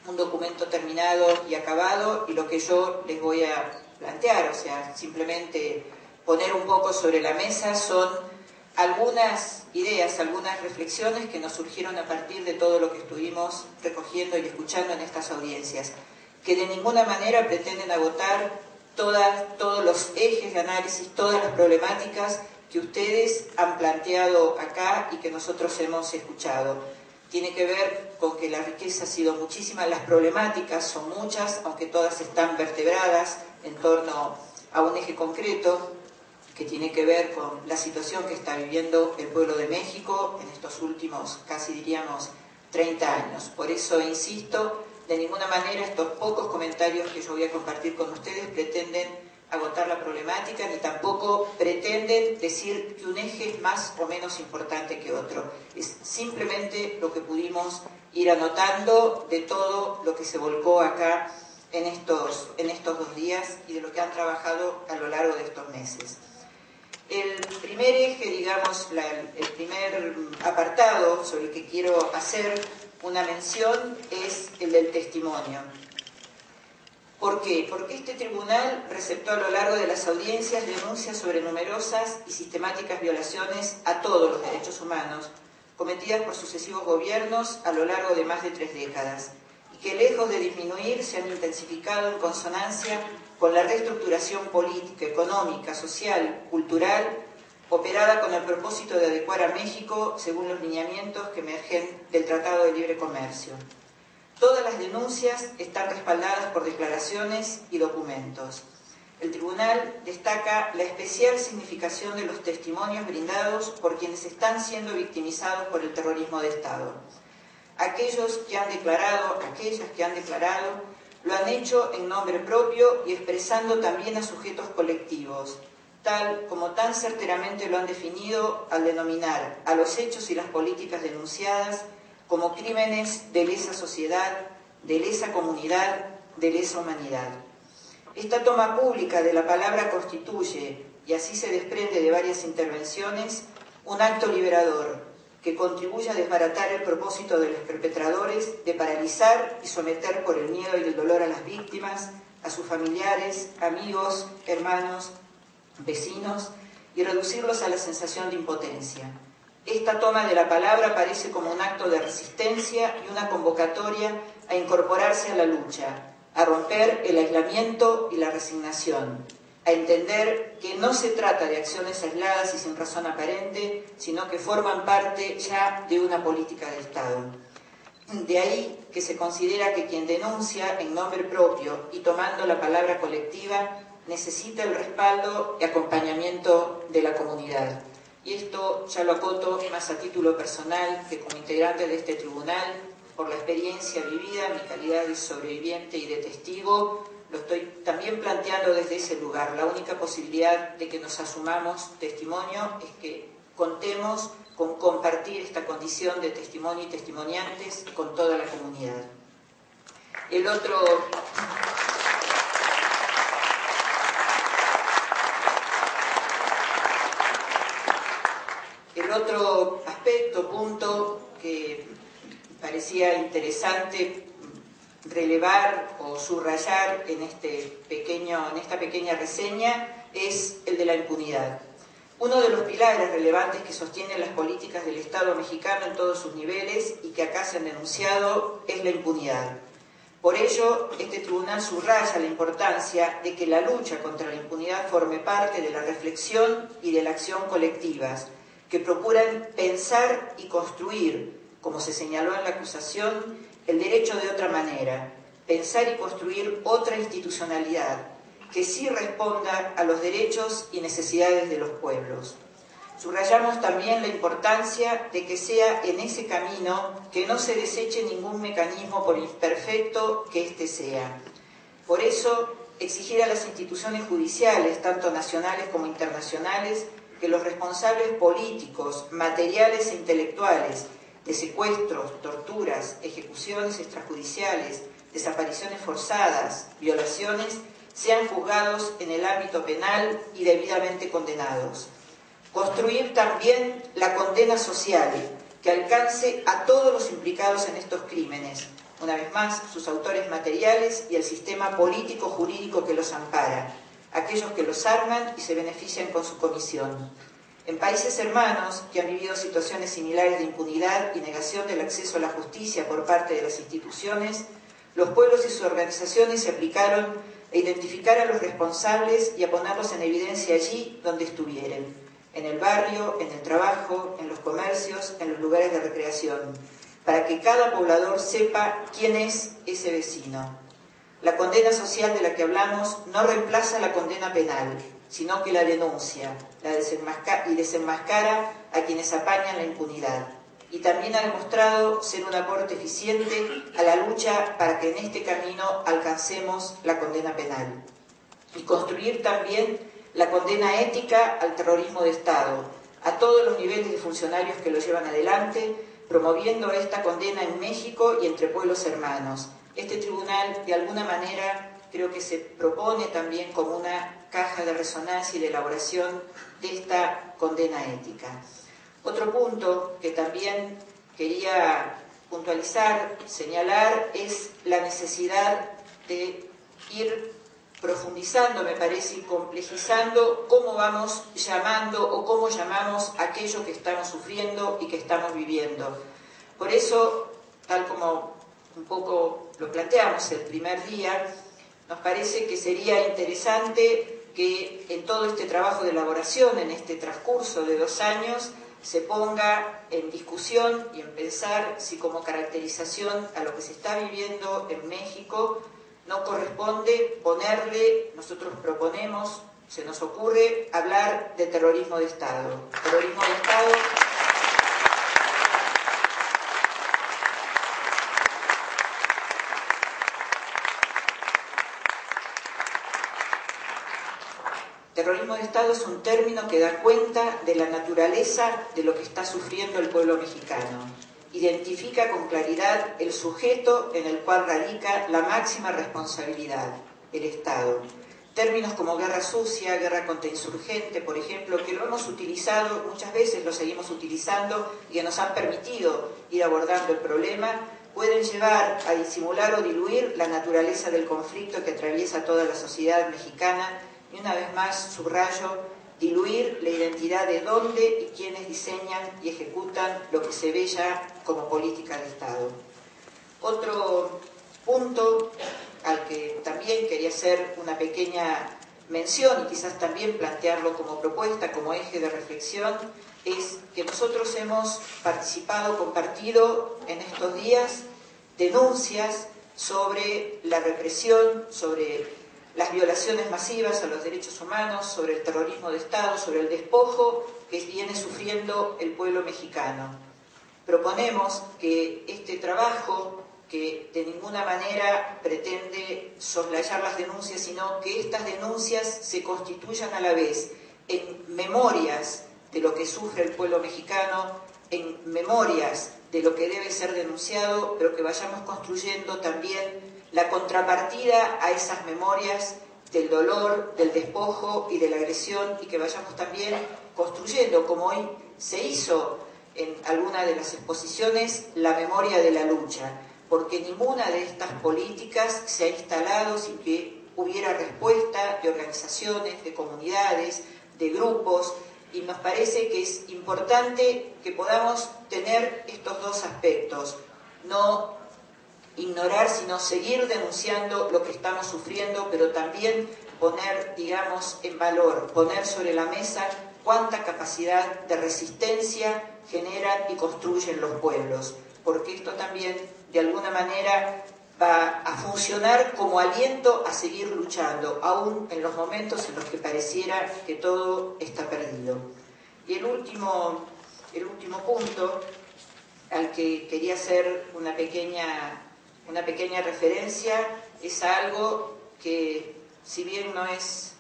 un documento terminado y acabado, y lo que yo les voy a plantear, o sea, simplemente poner un poco sobre la mesa, son algunas ideas, algunas reflexiones que nos surgieron a partir de todo lo que estuvimos recogiendo y escuchando en estas audiencias, que de ninguna manera pretenden agotar todos los ejes de análisis, todas las problemáticas que ustedes han planteado acá y que nosotros hemos escuchado. Tiene que ver con que la riqueza ha sido muchísima, las problemáticas son muchas, aunque todas están vertebradas en torno a un eje concreto que tiene que ver con la situación que está viviendo el pueblo de México en estos últimos, casi diríamos, 30 años. Por eso insisto, de ninguna manera estos pocos comentarios que yo voy a compartir con ustedes pretenden agotar la problemática, ni tampoco pretenden decir que un eje es más o menos importante que otro. Es simplemente lo que pudimos ir anotando de todo lo que se volcó acá en estos 2 días y de lo que han trabajado a lo largo de estos meses. El primer eje, digamos, el primer apartado sobre el que quiero hacer una mención es el del testimonio. ¿Por qué? Porque este tribunal receptó a lo largo de las audiencias denuncias sobre numerosas y sistemáticas violaciones a todos los derechos humanos cometidas por sucesivos gobiernos a lo largo de más de 3 décadas y que lejos de disminuir se han intensificado en consonancia con la reestructuración política, económica, social, cultural operada con el propósito de adecuar a México según los lineamientos que emergen del Tratado de Libre Comercio. Todas las denuncias están respaldadas por declaraciones y documentos. El tribunal destaca la especial significación de los testimonios brindados por quienes están siendo victimizados por el terrorismo de Estado. Aquellas que han declarado, lo han hecho en nombre propio y expresando también a sujetos colectivos, tal como tan certeramente lo han definido al denominar a los hechos y las políticas denunciadas como crímenes de lesa sociedad, de lesa comunidad, de lesa humanidad. Esta toma pública de la palabra constituye, y así se desprende de varias intervenciones, un acto liberador que contribuye a desbaratar el propósito de los perpetradores de paralizar y someter por el miedo y el dolor a las víctimas, a sus familiares, amigos, hermanos, vecinos, y reducirlos a la sensación de impotencia. Esta toma de la palabra aparece como un acto de resistencia y una convocatoria a incorporarse a la lucha, a romper el aislamiento y la resignación, a entender que no se trata de acciones aisladas y sin razón aparente, sino que forman parte ya de una política de Estado. De ahí que se considera que quien denuncia en nombre propio y tomando la palabra colectiva necesita el respaldo y acompañamiento de la comunidad. Y esto ya lo acoto más a título personal que como integrante de este tribunal, por la experiencia vivida, mi calidad de sobreviviente y de testigo, lo estoy también planteando desde ese lugar. La única posibilidad de que nos asumamos testimonio es que contemos con compartir esta condición de testimonio y testimoniantes con toda la comunidad. El otro aspecto, punto que parecía interesante relevar o subrayar en esta pequeña reseña es el de la impunidad. Uno de los pilares relevantes que sostienen las políticas del Estado mexicano en todos sus niveles y que acá se han denunciado es la impunidad. Por ello, este tribunal subraya la importancia de que la lucha contra la impunidad forme parte de la reflexión y de la acción colectivas, que procuran pensar y construir, como se señaló en la acusación, el derecho de otra manera, pensar y construir otra institucionalidad que sí responda a los derechos y necesidades de los pueblos. Subrayamos también la importancia de que sea en ese camino que no se deseche ningún mecanismo por imperfecto que éste sea. Por eso, exigir a las instituciones judiciales, tanto nacionales como internacionales, que los responsables políticos, materiales e intelectuales de secuestros, torturas, ejecuciones extrajudiciales, desapariciones forzadas, violaciones, sean juzgados en el ámbito penal y debidamente condenados. Construir también la condena social que alcance a todos los implicados en estos crímenes, una vez más, sus autores materiales y el sistema político-jurídico que los ampara, aquellos que los arman y se benefician con su comisión. En países hermanos que han vivido situaciones similares de impunidad y negación del acceso a la justicia por parte de las instituciones, los pueblos y sus organizaciones se aplicaron a identificar a los responsables y a ponerlos en evidencia allí donde estuvieren, en el barrio, en el trabajo, en los comercios, en los lugares de recreación, para que cada poblador sepa quién es ese vecino. La condena social de la que hablamos no reemplaza la condena penal, sino que la denuncia y desenmascara a quienes apañan la impunidad. Y también ha demostrado ser un aporte eficiente a la lucha para que en este camino alcancemos la condena penal. Y construir también la condena ética al terrorismo de Estado, a todos los niveles de funcionarios que lo llevan adelante, promoviendo esta condena en México y entre pueblos hermanos. Este tribunal, de alguna manera, creo que se propone también como una caja de resonancia y de elaboración de esta condena ética. Otro punto que también quería puntualizar, señalar, es la necesidad de ir profundizando, me parece, y complejizando cómo vamos llamando o cómo llamamos aquello que estamos sufriendo y que estamos viviendo. Por eso, tal como un poco lo planteamos el primer día, nos parece que sería interesante que en todo este trabajo de elaboración, en este transcurso de 2 años, se ponga en discusión y en pensar si como caracterización a lo que se está viviendo en México no corresponde ponerle, nosotros proponemos, se nos ocurre hablar de terrorismo de Estado. Terrorismo de Estado. Terrorismo de Estado es un término que da cuenta de la naturaleza de lo que está sufriendo el pueblo mexicano. Identifica con claridad el sujeto en el cual radica la máxima responsabilidad, el Estado. Términos como guerra sucia, guerra contrainsurgente, por ejemplo, que lo hemos utilizado, muchas veces lo seguimos utilizando y que nos han permitido ir abordando el problema, pueden llevar a disimular o diluir la naturaleza del conflicto que atraviesa toda la sociedad mexicana. Y una vez más, subrayo, diluir la identidad de dónde y quiénes diseñan y ejecutan lo que se ve ya como política de Estado. Otro punto al que también quería hacer una pequeña mención y quizás también plantearlo como propuesta, como eje de reflexión, es que nosotros hemos participado, compartido en estos días denuncias sobre la represión, sobre las violaciones masivas a los derechos humanos, sobre el terrorismo de Estado, sobre el despojo que viene sufriendo el pueblo mexicano. Proponemos que este trabajo, que de ninguna manera pretende soslayar las denuncias, sino que estas denuncias se constituyan a la vez en memorias de lo que sufre el pueblo mexicano, en memorias de lo que debe ser denunciado, pero que vayamos construyendo también la contrapartida a esas memorias del dolor, del despojo y de la agresión, y que vayamos también construyendo, como hoy se hizo en alguna de las exposiciones, la memoria de la lucha, porque ninguna de estas políticas se ha instalado sin que hubiera respuesta de organizaciones, de comunidades, de grupos, y nos parece que es importante que podamos tener estos dos aspectos, no ignorar, sino seguir denunciando lo que estamos sufriendo, pero también poner, digamos, en valor, poner sobre la mesa cuánta capacidad de resistencia generan y construyen los pueblos, porque esto también, de alguna manera, va a funcionar como aliento a seguir luchando, aún en los momentos en los que pareciera que todo está perdido. Y el último punto al que quería hacer una pequeña referencia es algo que, si bien no es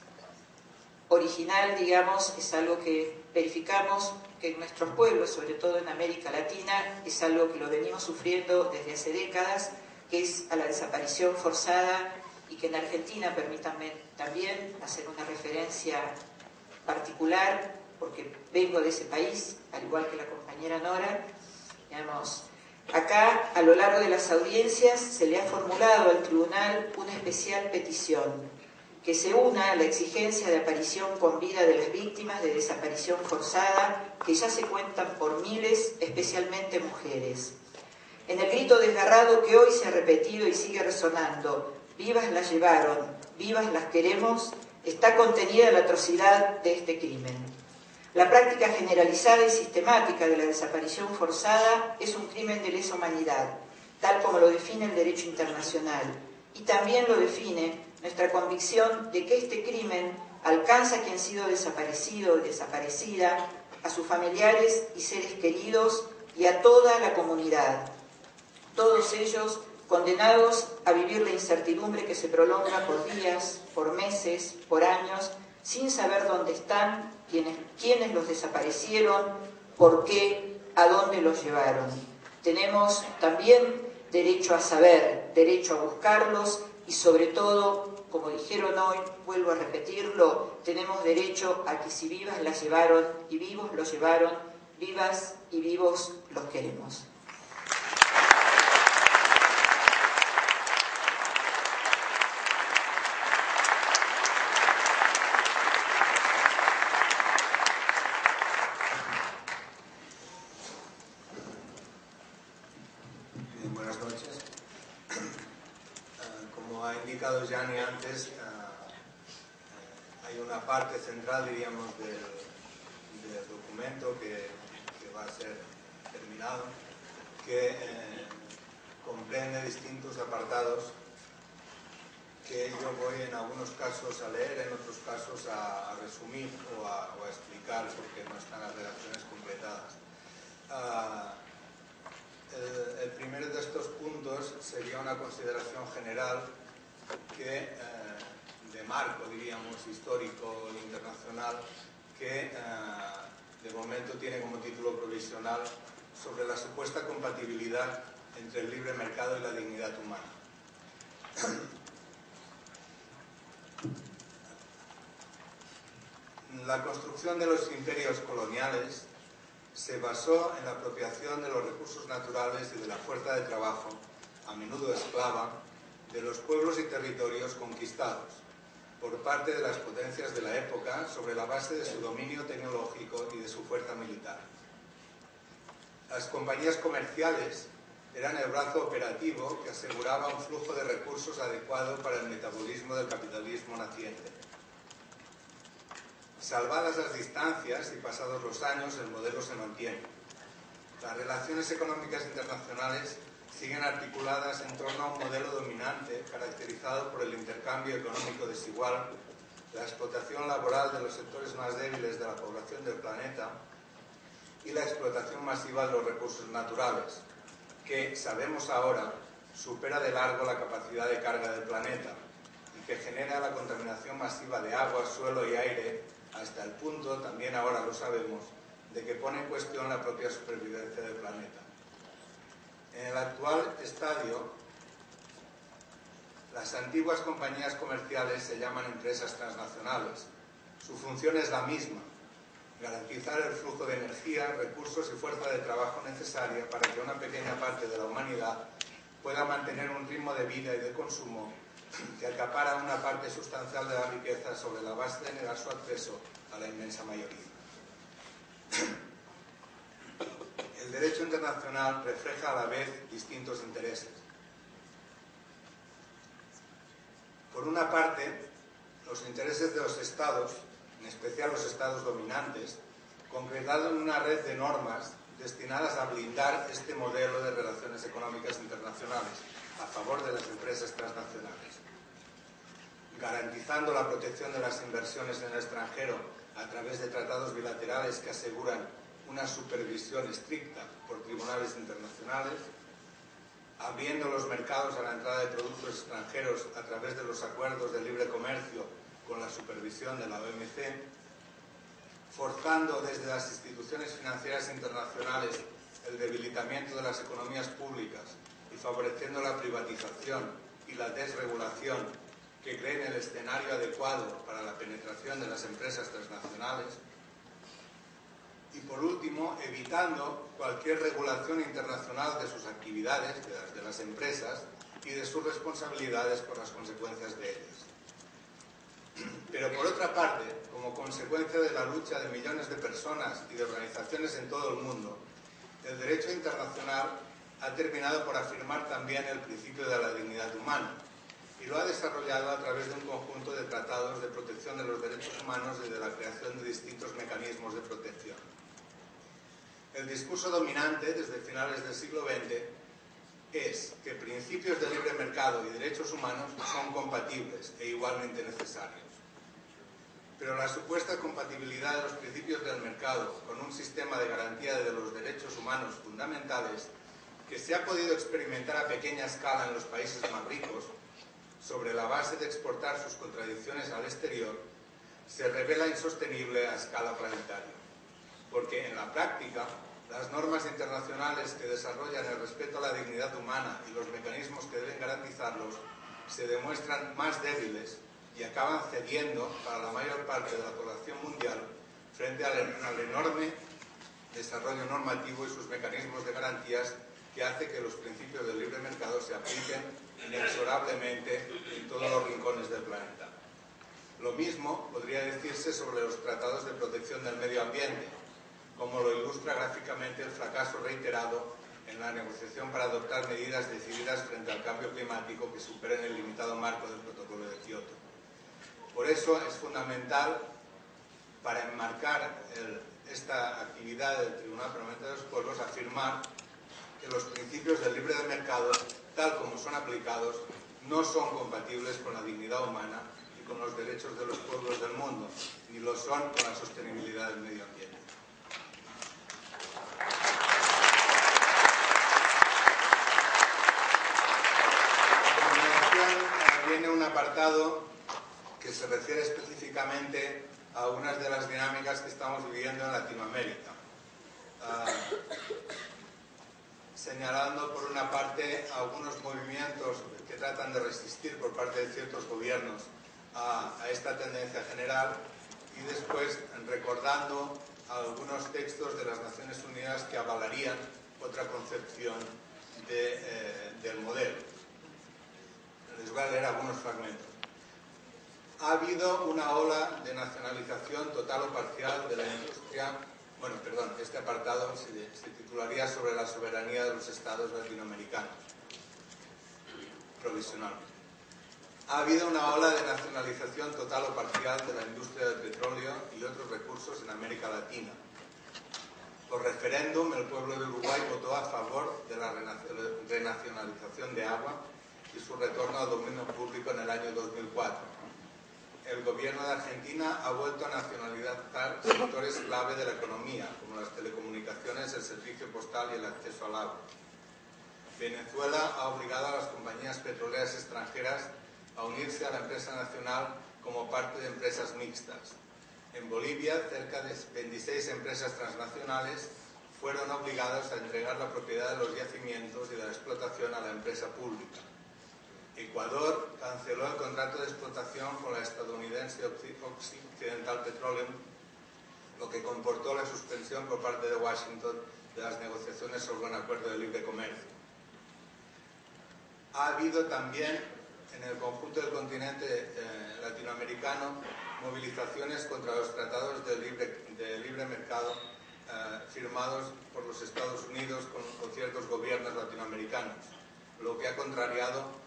original, digamos, es algo que verificamos que en nuestros pueblos, sobre todo en América Latina, es algo que lo venimos sufriendo desde hace décadas, que es a la desaparición forzada, y que en Argentina, permítanme también hacer una referencia particular, porque vengo de ese país, al igual que la compañera Nora, digamos. Acá, a lo largo de las audiencias, se le ha formulado al tribunal una especial petición, que se una a la exigencia de aparición con vida de las víctimas de desaparición forzada, que ya se cuentan por miles, especialmente mujeres. En el grito desgarrado que hoy se ha repetido y sigue resonando, vivas las llevaron, vivas las queremos, está contenida la atrocidad de este crimen. La práctica generalizada y sistemática de la desaparición forzada es un crimen de lesa humanidad, tal como lo define el derecho internacional, y también lo define nuestra convicción de que este crimen alcanza a quien ha sido desaparecido o desaparecida, a sus familiares y seres queridos y a toda la comunidad. Todos ellos condenados a vivir la incertidumbre que se prolonga por días, por meses, por años, sin saber dónde están, quiénes los desaparecieron, por qué, a dónde los llevaron. Tenemos también derecho a saber, derecho a buscarlos y sobre todo, como dijeron hoy, vuelvo a repetirlo, tenemos derecho a que si vivas las llevaron y vivos los llevaron, vivas y vivos los queremos. buenas noches. Como ha indicado Gianni antes, hay una parte central, diríamos, del documento que va a ser terminado, que comprende distintos apartados que yo voy en algunos casos a leer, en otros casos a resumir o a explicar porque no están las redacciones completadas. El primero de estos puntos sería una consideración general que, de marco, diríamos, histórico internacional, que de momento tiene como título provisional sobre la supuesta compatibilidad entre el libre mercado y la dignidad humana. La construcción de los imperios coloniales se basó en la apropiación de los recursos naturales y de la fuerza de trabajo, a menudo esclava, de los pueblos y territorios conquistados por parte de las potencias de la época sobre la base de su dominio tecnológico y de su fuerza militar. Las compañías comerciales eran el brazo operativo que aseguraba un flujo de recursos adecuado para el metabolismo del capitalismo naciente. Salvadas las distancias y pasados los años, el modelo se mantiene. Las relaciones económicas internacionales siguen articuladas en torno a un modelo dominante caracterizado por el intercambio económico desigual, la explotación laboral de los sectores más débiles de la población del planeta y la explotación masiva de los recursos naturales, que, sabemos ahora, supera de largo la capacidad de carga del planeta y que genera la contaminación masiva de agua, suelo y aire hasta el punto, también ahora lo sabemos, de que pone en cuestión la propia supervivencia del planeta. En el actual estadio, las antiguas compañías comerciales se llaman empresas transnacionales. Su función es la misma: garantizar el flujo de energía, recursos y fuerza de trabajo necesaria para que una pequeña parte de la humanidad pueda mantener un ritmo de vida y de consumo que acapara una parte sustancial de la riqueza sobre la base de negar su acceso a la inmensa mayoría. El derecho internacional refleja a la vez distintos intereses. Por una parte, los intereses de los estados, en especial los estados dominantes, concretado en una red de normas destinadas a blindar este modelo de relaciones económicas internacionales a favor de las empresas transnacionales, garantizando la protección de las inversiones en el extranjero a través de tratados bilaterales que aseguran una supervisión estricta por tribunales internacionales, abriendo los mercados a la entrada de productos extranjeros a través de los acuerdos de libre comercio con la supervisión de la OMC, forzando desde las instituciones financieras internacionales el debilitamiento de las economías públicas y favoreciendo la privatización y la desregulación que creen el escenario adecuado para la penetración de las empresas transnacionales. Y por último, evitando cualquier regulación internacional de sus actividades, de las empresas, y de sus responsabilidades por las consecuencias de ellas. Pero por otra parte, como consecuencia de la lucha de millones de personas y de organizaciones en todo el mundo, el derecho internacional ha terminado por afirmar también el principio de la dignidad humana, y lo ha desarrollado a través de un conjunto de tratados de protección de los derechos humanos y de la creación de distintos mecanismos de protección. El discurso dominante desde finales del siglo XX es que principios de libre mercado y derechos humanos son compatibles e igualmente necesarios. Pero la supuesta compatibilidad de los principios del mercado con un sistema de garantía de los derechos humanos fundamentales que se ha podido experimentar a pequeña escala en los países más ricos, sobre la base de exportar sus contradicciones al exterior, se revela insostenible a escala planetaria, porque en la práctica las normas internacionales que desarrollan el respeto a la dignidad humana y los mecanismos que deben garantizarlos se demuestran más débiles y acaban cediendo para la mayor parte de la población mundial frente al enorme desarrollo normativo y sus mecanismos de garantías que hace que los principios del libre mercado se apliquen inexorablemente en todos los rincones del planeta. Lo mismo podría decirse sobre los tratados de protección del medio ambiente, como lo ilustra gráficamente el fracaso reiterado en la negociación para adoptar medidas decididas frente al cambio climático que superen el limitado marco del Protocolo de Kioto. Por eso es fundamental, para enmarcar esta actividad del Tribunal Permanente de los Pueblos, afirmar que los principios del libre mercado, tal como son aplicados, no son compatibles con la dignidad humana y con los derechos de los pueblos del mundo, ni lo son con la sostenibilidad del medio ambiente. A continuación viene un apartado que se refiere específicamente a unas de las dinámicas que estamos viviendo en Latinoamérica. Señalando por una parte algunos movimientos que tratan de resistir por parte de ciertos gobiernos a esta tendencia general, y después recordando algunos textos de las Naciones Unidas que avalarían otra concepción del modelo. Les voy a leer algunos fragmentos. Ha habido una ola de nacionalización total o parcial de la industria. Bueno, perdón, este apartado se titularía sobre la soberanía de los estados latinoamericanos, provisionalmente. Ha habido una ola de nacionalización total o parcial de la industria del petróleo y otros recursos en América Latina. Por referéndum, el pueblo de Uruguay votó a favor de la renacionalización de agua y su retorno al dominio público en el año 2004. El gobierno de Argentina ha vuelto a nacionalizar sectores clave de la economía, como las telecomunicaciones, el servicio postal y el acceso al agua. Venezuela ha obligado a las compañías petroleras extranjeras a unirse a la empresa nacional como parte de empresas mixtas. En Bolivia, cerca de 26 empresas transnacionales fueron obligadas a entregar la propiedad de los yacimientos y de la explotación a la empresa pública. Ecuador canceló el contrato de explotación con la estadounidense Occidental Petroleum, lo que comportó la suspensión por parte de Washington de las negociaciones sobre un acuerdo de libre comercio. Ha habido también en el conjunto del continente latinoamericano movilizaciones contra los tratados de libre mercado firmados por los Estados Unidos con ciertos gobiernos latinoamericanos, lo que ha contrariado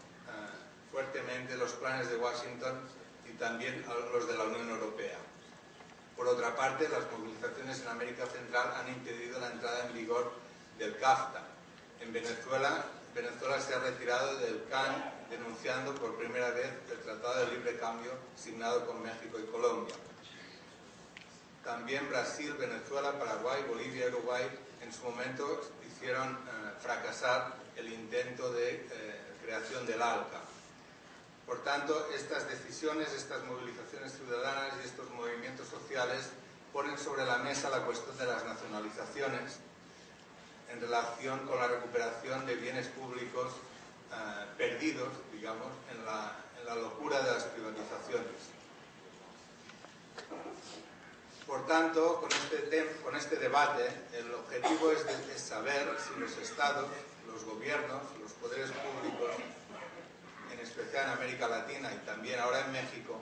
fuertemente los planes de Washington y también los de la Unión Europea. Por otra parte, las movilizaciones en América Central han impedido la entrada en vigor del CAFTA. En Venezuela se ha retirado del CAN, denunciando por primera vez el Tratado de Libre Cambio signado con México y Colombia. También Brasil, Venezuela, Paraguay, Bolivia y Uruguay en su momento hicieron fracasar el intento de creación del ALCA. Por tanto, estas decisiones, estas movilizaciones ciudadanas y estos movimientos sociales ponen sobre la mesa la cuestión de las nacionalizaciones en relación con la recuperación de bienes públicos perdidos, digamos, en la locura de las privatizaciones. Por tanto, con este debate, el objetivo es saber si los estados, los gobiernos, los poderes públicos, en especial en América Latina y también ahora en México,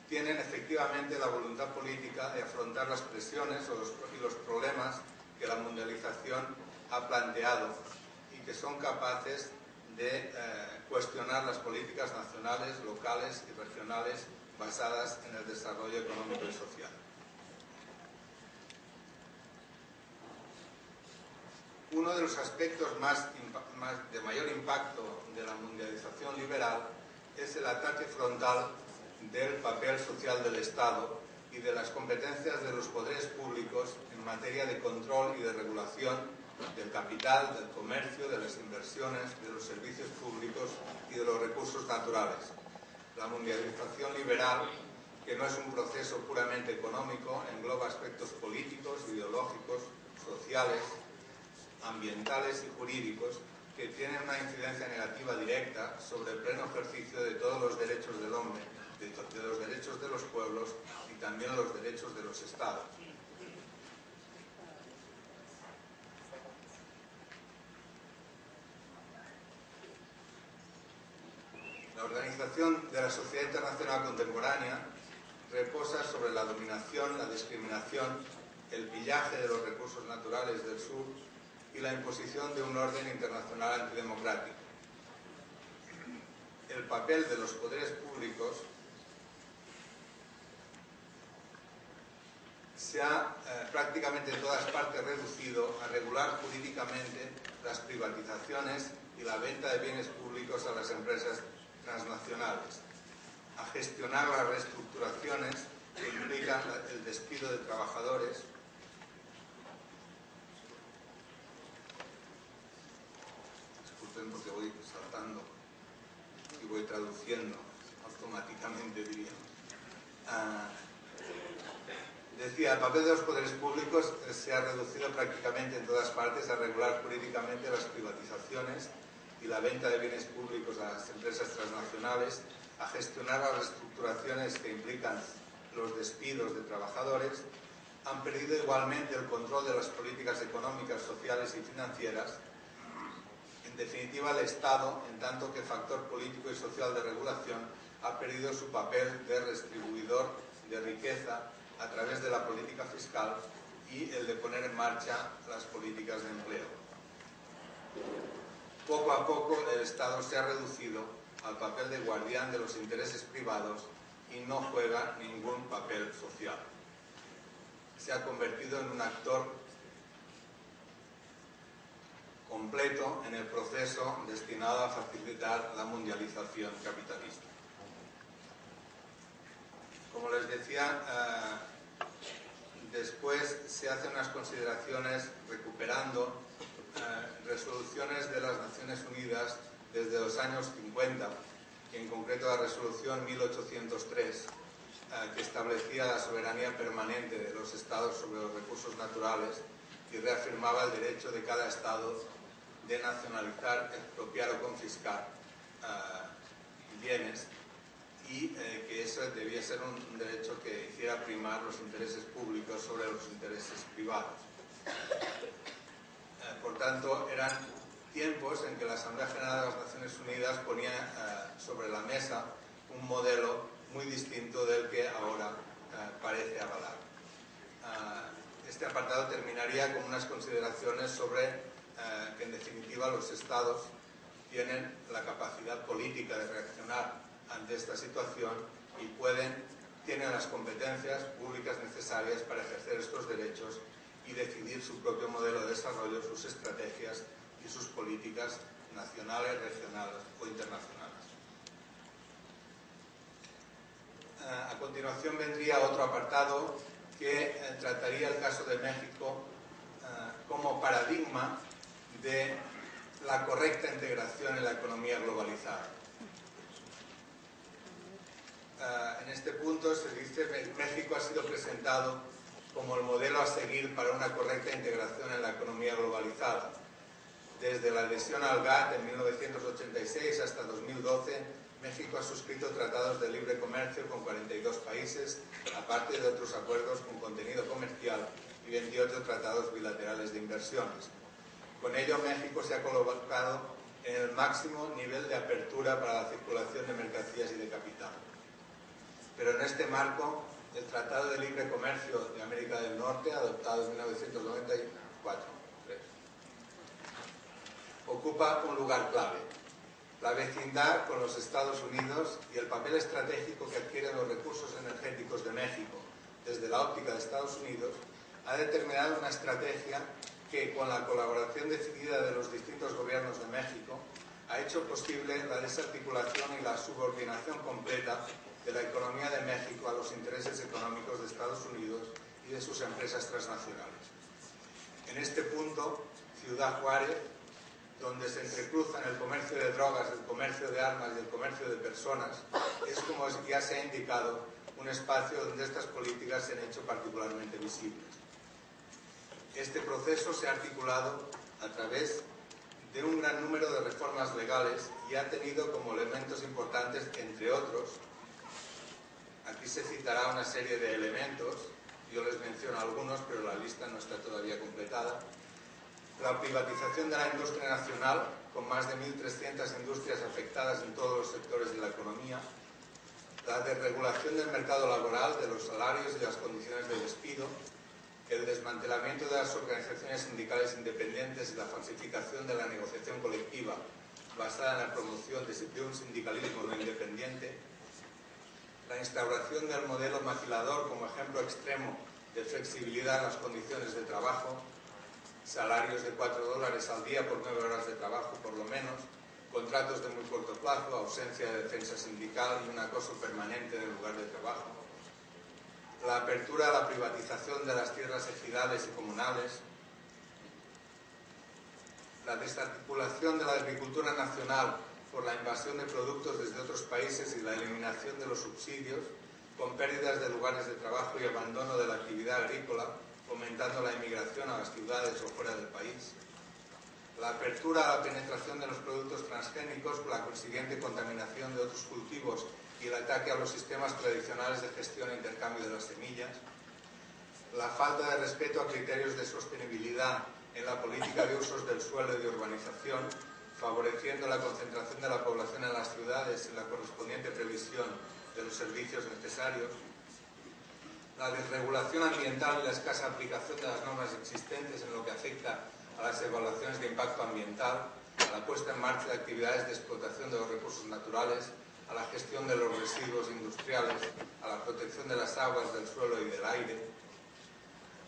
tienen efectivamente la voluntad política de afrontar las presiones y los problemas que la mundialización ha planteado y que son capaces de cuestionar las políticas nacionales, locales y regionales basadas en el desarrollo económico y social. Uno de los aspectos de mayor impacto de la mundialización liberal es el ataque frontal del papel social del Estado y de las competencias de los poderes públicos en materia de control y de regulación del capital, del comercio, de las inversiones, de los servicios públicos y de los recursos naturales. La mundialización liberal, que no es un proceso puramente económico, engloba aspectos políticos, ideológicos, sociales, ambientales y jurídicos que tienen una incidencia negativa directa sobre el pleno ejercicio de todos los derechos del hombre, de los derechos de los pueblos y también los derechos de los estados. La organización de la sociedad internacional contemporánea reposa sobre la dominación, la discriminación, el pillaje de los recursos naturales del sur y la imposición de un orden internacional antidemocrático. El papel de los poderes públicos se ha prácticamente en todas partes reducido a regular jurídicamente las privatizaciones y la venta de bienes públicos a las empresas transnacionales, a gestionar las reestructuraciones que implican el despido de trabajadores, disculpen porque voy saltando y voy traduciendo automáticamente, diría. Decía, el papel de los poderes públicos se ha reducido prácticamente en todas partes a regular jurídicamente las privatizaciones y la venta de bienes públicos a las empresas transnacionales, a gestionar las reestructuraciones que implican los despidos de trabajadores, han perdido igualmente el control de las políticas económicas, sociales y financieras. En definitiva, el Estado, en tanto que factor político y social de regulación, ha perdido su papel de redistribuidor de riqueza a través de la política fiscal y el de poner en marcha las políticas de empleo. Poco a poco el Estado se ha reducido al papel de guardián de los intereses privados y no juega ningún papel social. Se ha convertido en un actor completo en el proceso destinado a facilitar la mundialización capitalista. Como les decía, después se hacen unas consideraciones recuperando resoluciones de las Naciones Unidas desde los años 50, y en concreto la resolución 1803, que establecía la soberanía permanente de los estados sobre los recursos naturales y reafirmaba el derecho de cada estado de nacionalizar, expropiar o confiscar bienes, y que eso debía ser un derecho que hiciera primar los intereses públicos sobre los intereses privados. Por tanto, eran tiempos en que la Asamblea General de las Naciones Unidas ponía sobre la mesa un modelo muy distinto del que ahora parece avalar. Este apartado terminaría con unas consideraciones sobre que en definitiva los estados tienen la capacidad política de reaccionar ante esta situación y tienen las competencias públicas necesarias para ejercer estos derechos y decidir su propio modelo de desarrollo, sus estrategias y sus políticas nacionales, regionales o internacionales. A continuación vendría otro apartado que trataría el caso de México como paradigma de la correcta integración en la economía globalizada. En este punto se dice que México ha sido presentado como el modelo a seguir para una correcta integración en la economía globalizada. Desde la adhesión al GATT en 1986 hasta 2012, México ha suscrito tratados de libre comercio con 42 países, aparte de otros acuerdos con contenido comercial y 28 tratados bilaterales de inversiones. Con ello, México se ha colocado en el máximo nivel de apertura para la circulación de mercancías y de capital. Pero en este marco, el Tratado de Libre Comercio de América del Norte, adoptado en 1994, ocupa un lugar clave. La vecindad con los Estados Unidos y el papel estratégico que adquieren los recursos energéticos de México desde la óptica de Estados Unidos ha determinado una estrategia que, con la colaboración decidida de los distintos gobiernos de México, ha hecho posible la desarticulación y la subordinación completa de la economía de México a los intereses económicos de Estados Unidos y de sus empresas transnacionales. En este punto, Ciudad Juárez, donde se entrecruzan el comercio de drogas, el comercio de armas y el comercio de personas, es, como ya se ha indicado, un espacio donde estas políticas se han hecho particularmente visibles. Este proceso se ha articulado a través de un gran número de reformas legales y ha tenido como elementos importantes, entre otros, aquí se citará una serie de elementos, yo les menciono algunos, pero la lista no está todavía completada. La privatización de la industria nacional, con más de 1.300 industrias afectadas en todos los sectores de la economía. La desregulación del mercado laboral, de los salarios y las condiciones de despido. el desmantelamiento de las organizaciones sindicales independientes y la falsificación de la negociación colectiva basada en la promoción de un sindicalismo no independiente, la instauración del modelo maquilador como ejemplo extremo de flexibilidad en las condiciones de trabajo, salarios de $4 al día por 9 horas de trabajo por lo menos, contratos de muy corto plazo, ausencia de defensa sindical y un acoso permanente en el lugar de trabajo, la apertura a la privatización de las tierras ejidales y comunales, la desarticulación de la agricultura nacional por la invasión de productos desde otros países y la eliminación de los subsidios, con pérdidas de lugares de trabajo y abandono de la actividad agrícola, fomentando la inmigración a las ciudades o fuera del país, la apertura a la penetración de los productos transgénicos con la consiguiente contaminación de otros cultivos y el ataque a los sistemas tradicionales de gestión e intercambio de las semillas, la falta de respeto a criterios de sostenibilidad en la política de usos del suelo y de urbanización, favoreciendo la concentración de la población en las ciudades y la correspondiente previsión de los servicios necesarios, la desregulación ambiental y la escasa aplicación de las normas existentes en lo que afecta a las evaluaciones de impacto ambiental, a la puesta en marcha de actividades de explotación de los recursos naturales, a la gestión de los residuos industriales, a la protección de las aguas, del suelo y del aire,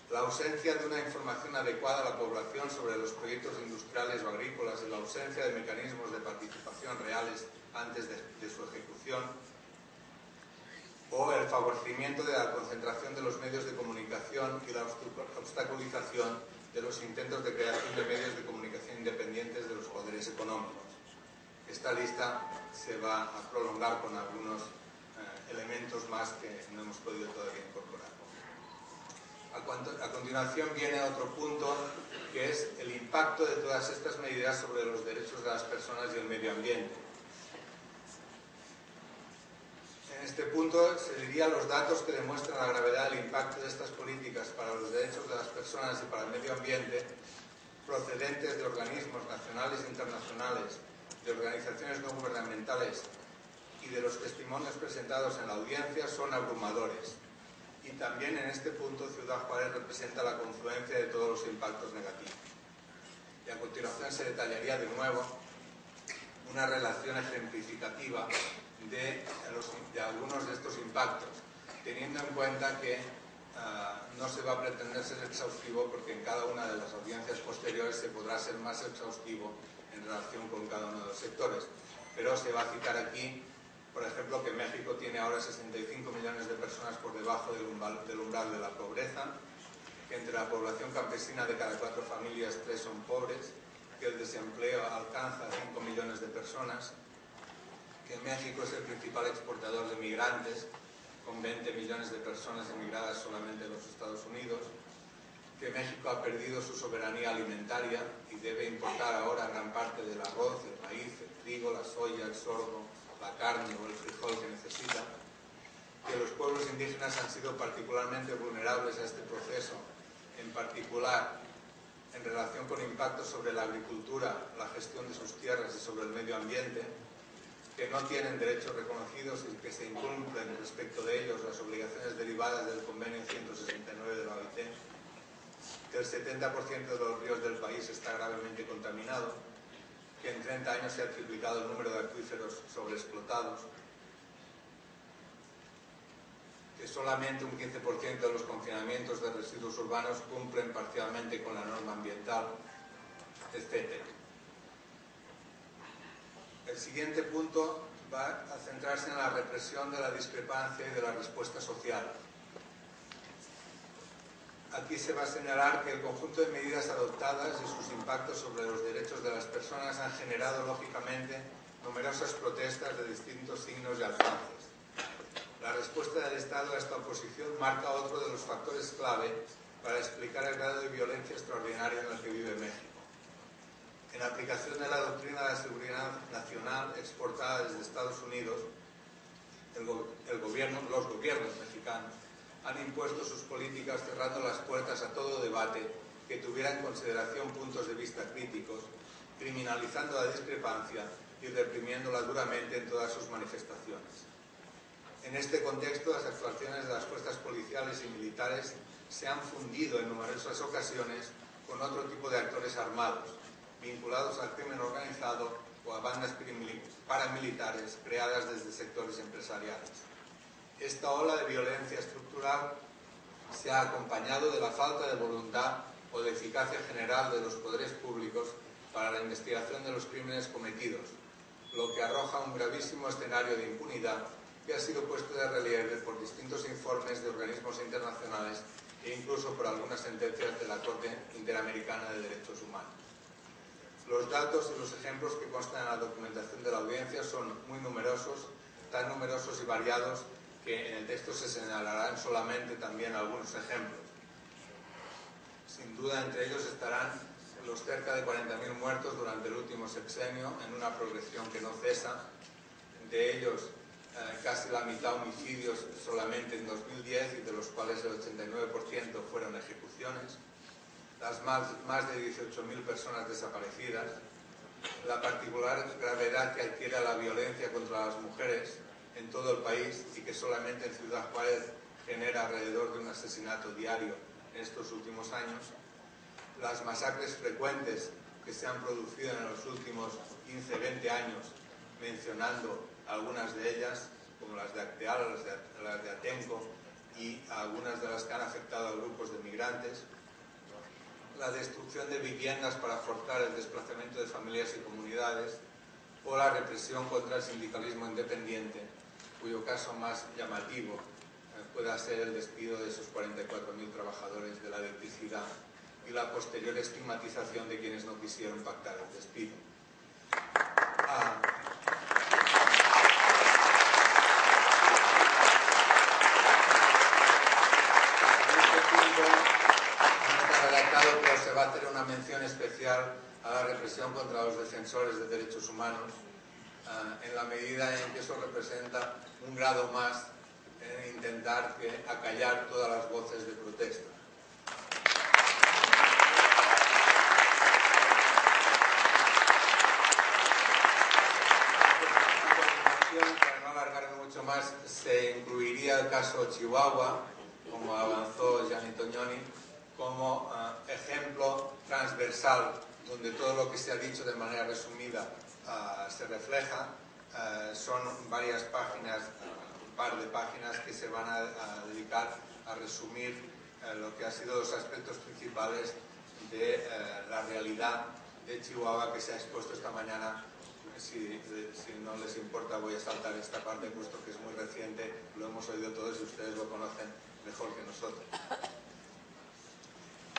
la ausencia de una información adecuada a la población sobre los proyectos industriales o agrícolas y la ausencia de mecanismos de participación reales antes de su ejecución, o el favorecimiento de la concentración de los medios de comunicación y la obstaculización de los intentos de creación de medios de comunicación independientes de los poderes económicos. Esta lista se va a prolongar con algunos elementos más que no hemos podido todavía incorporar. A continuación viene otro punto, que es el impacto de todas estas medidas sobre los derechos de las personas y el medio ambiente. En este punto se diría los datos que demuestran la gravedad del impacto de estas políticas para los derechos de las personas y para el medio ambiente, procedentes de organismos nacionales e internacionales, de organizaciones no gubernamentales y de los testimonios presentados en la audiencia, son abrumadores. Y también en este punto Ciudad Juárez representa la confluencia de todos los impactos negativos. Y a continuación se detallaría de nuevo una relación ejemplificativa de algunos de estos impactos, teniendo en cuenta que no se va a pretender ser exhaustivo, porque en cada una de las audiencias posteriores se podrá ser más exhaustivo en relación con cada uno de los sectores. Pero se va a citar aquí, por ejemplo, que México tiene ahora 65 millones de personas por debajo del umbral de la pobreza, que entre la población campesina de cada 4 familias 3 son pobres, que el desempleo alcanza 5 millones de personas, que México es el principal exportador de migrantes, con 20 millones de personas emigradas solamente en los Estados Unidos, que México ha perdido su soberanía alimentaria y debe importar ahora gran parte del arroz, el maíz, el trigo, la soya, el sorgo, la carne o el frijol que necesita, que los pueblos indígenas han sido particularmente vulnerables a este proceso, en particular en relación con impactos sobre la agricultura, la gestión de sus tierras y sobre el medio ambiente, que no tienen derechos reconocidos y que se incumplen respecto de ellos las obligaciones derivadas del Convenio 169 de la OIT, que el 70% de los ríos del país está gravemente contaminado, que en 30 años se ha triplicado el número de acuíferos sobreexplotados, que solamente un 15% de los confinamientos de residuos urbanos cumplen parcialmente con la norma ambiental, etc. El siguiente punto va a centrarse en la represión de la discrepancia y de la respuesta social. Aquí se va a señalar que el conjunto de medidas adoptadas y sus impactos sobre los derechos de las personas han generado, lógicamente, numerosas protestas de distintos signos y alcances. La respuesta del Estado a esta oposición marca otro de los factores clave para explicar el grado de violencia extraordinaria en el que vive México. En aplicación de la doctrina de la seguridad nacional exportada desde Estados Unidos, los gobiernos mexicanos han impuesto sus políticas cerrando las puertas a todo debate que tuviera en consideración puntos de vista críticos, criminalizando la discrepancia y reprimiéndola duramente en todas sus manifestaciones. En este contexto, las actuaciones de las fuerzas policiales y militares se han fundido en numerosas ocasiones con otro tipo de actores armados, vinculados al crimen organizado o a bandas paramilitares creadas desde sectores empresariales. Esta ola de violencia estructural se ha acompañado de la falta de voluntad o de eficacia general de los poderes públicos para la investigación de los crímenes cometidos, lo que arroja un gravísimo escenario de impunidad que ha sido puesto de relieve por distintos informes de organismos internacionales e incluso por algunas sentencias de la Corte Interamericana de Derechos Humanos. Los datos y los ejemplos que constan en la documentación de la audiencia son muy numerosos, tan numerosos y variados que en el texto se señalarán solamente también algunos ejemplos. Sin duda, entre ellos estarán los cerca de 40.000 muertos durante el último sexenio, en una progresión que no cesa. De ellos, casi la mitad homicidios solamente en 2010, y de los cuales el 89% fueron ejecuciones. Las más de 18.000 personas desaparecidas. La particular gravedad que adquiere la violencia contra las mujeres en todo el país, y que solamente en Ciudad Juárez genera alrededor de un asesinato diario en estos últimos años. Las masacres frecuentes que se han producido en los últimos 15-20 años, mencionando algunas de ellas, como las de Acteal, las de Atenco, y algunas de las que han afectado a grupos de migrantes. La destrucción de viviendas para forzar el desplazamiento de familias y comunidades, o la represión contra el sindicalismo independiente, cuyo caso más llamativo pueda ser el despido de esos 44.000 trabajadores de la electricidad y la posterior estigmatización de quienes no quisieron pactar el despido. En este punto no está redactado, pero se va a hacer una mención especial a la represión contra los defensores de derechos humanos, en la medida en que eso representa un grado más en intentar acallar todas las voces de protesta. Para no alargarme mucho más, se incluiría el caso Chihuahua, como avanzó Gianni Tognoni, como ejemplo transversal, donde todo lo que se ha dicho de manera resumida se refleja. Son varias páginas, un par de páginas que se van a dedicar a resumir lo que han sido los aspectos principales de la realidad de Chihuahua que se ha expuesto esta mañana. Si no les importa, voy a saltar esta parte, puesto que es muy reciente, lo hemos oído todos y ustedes lo conocen mejor que nosotros.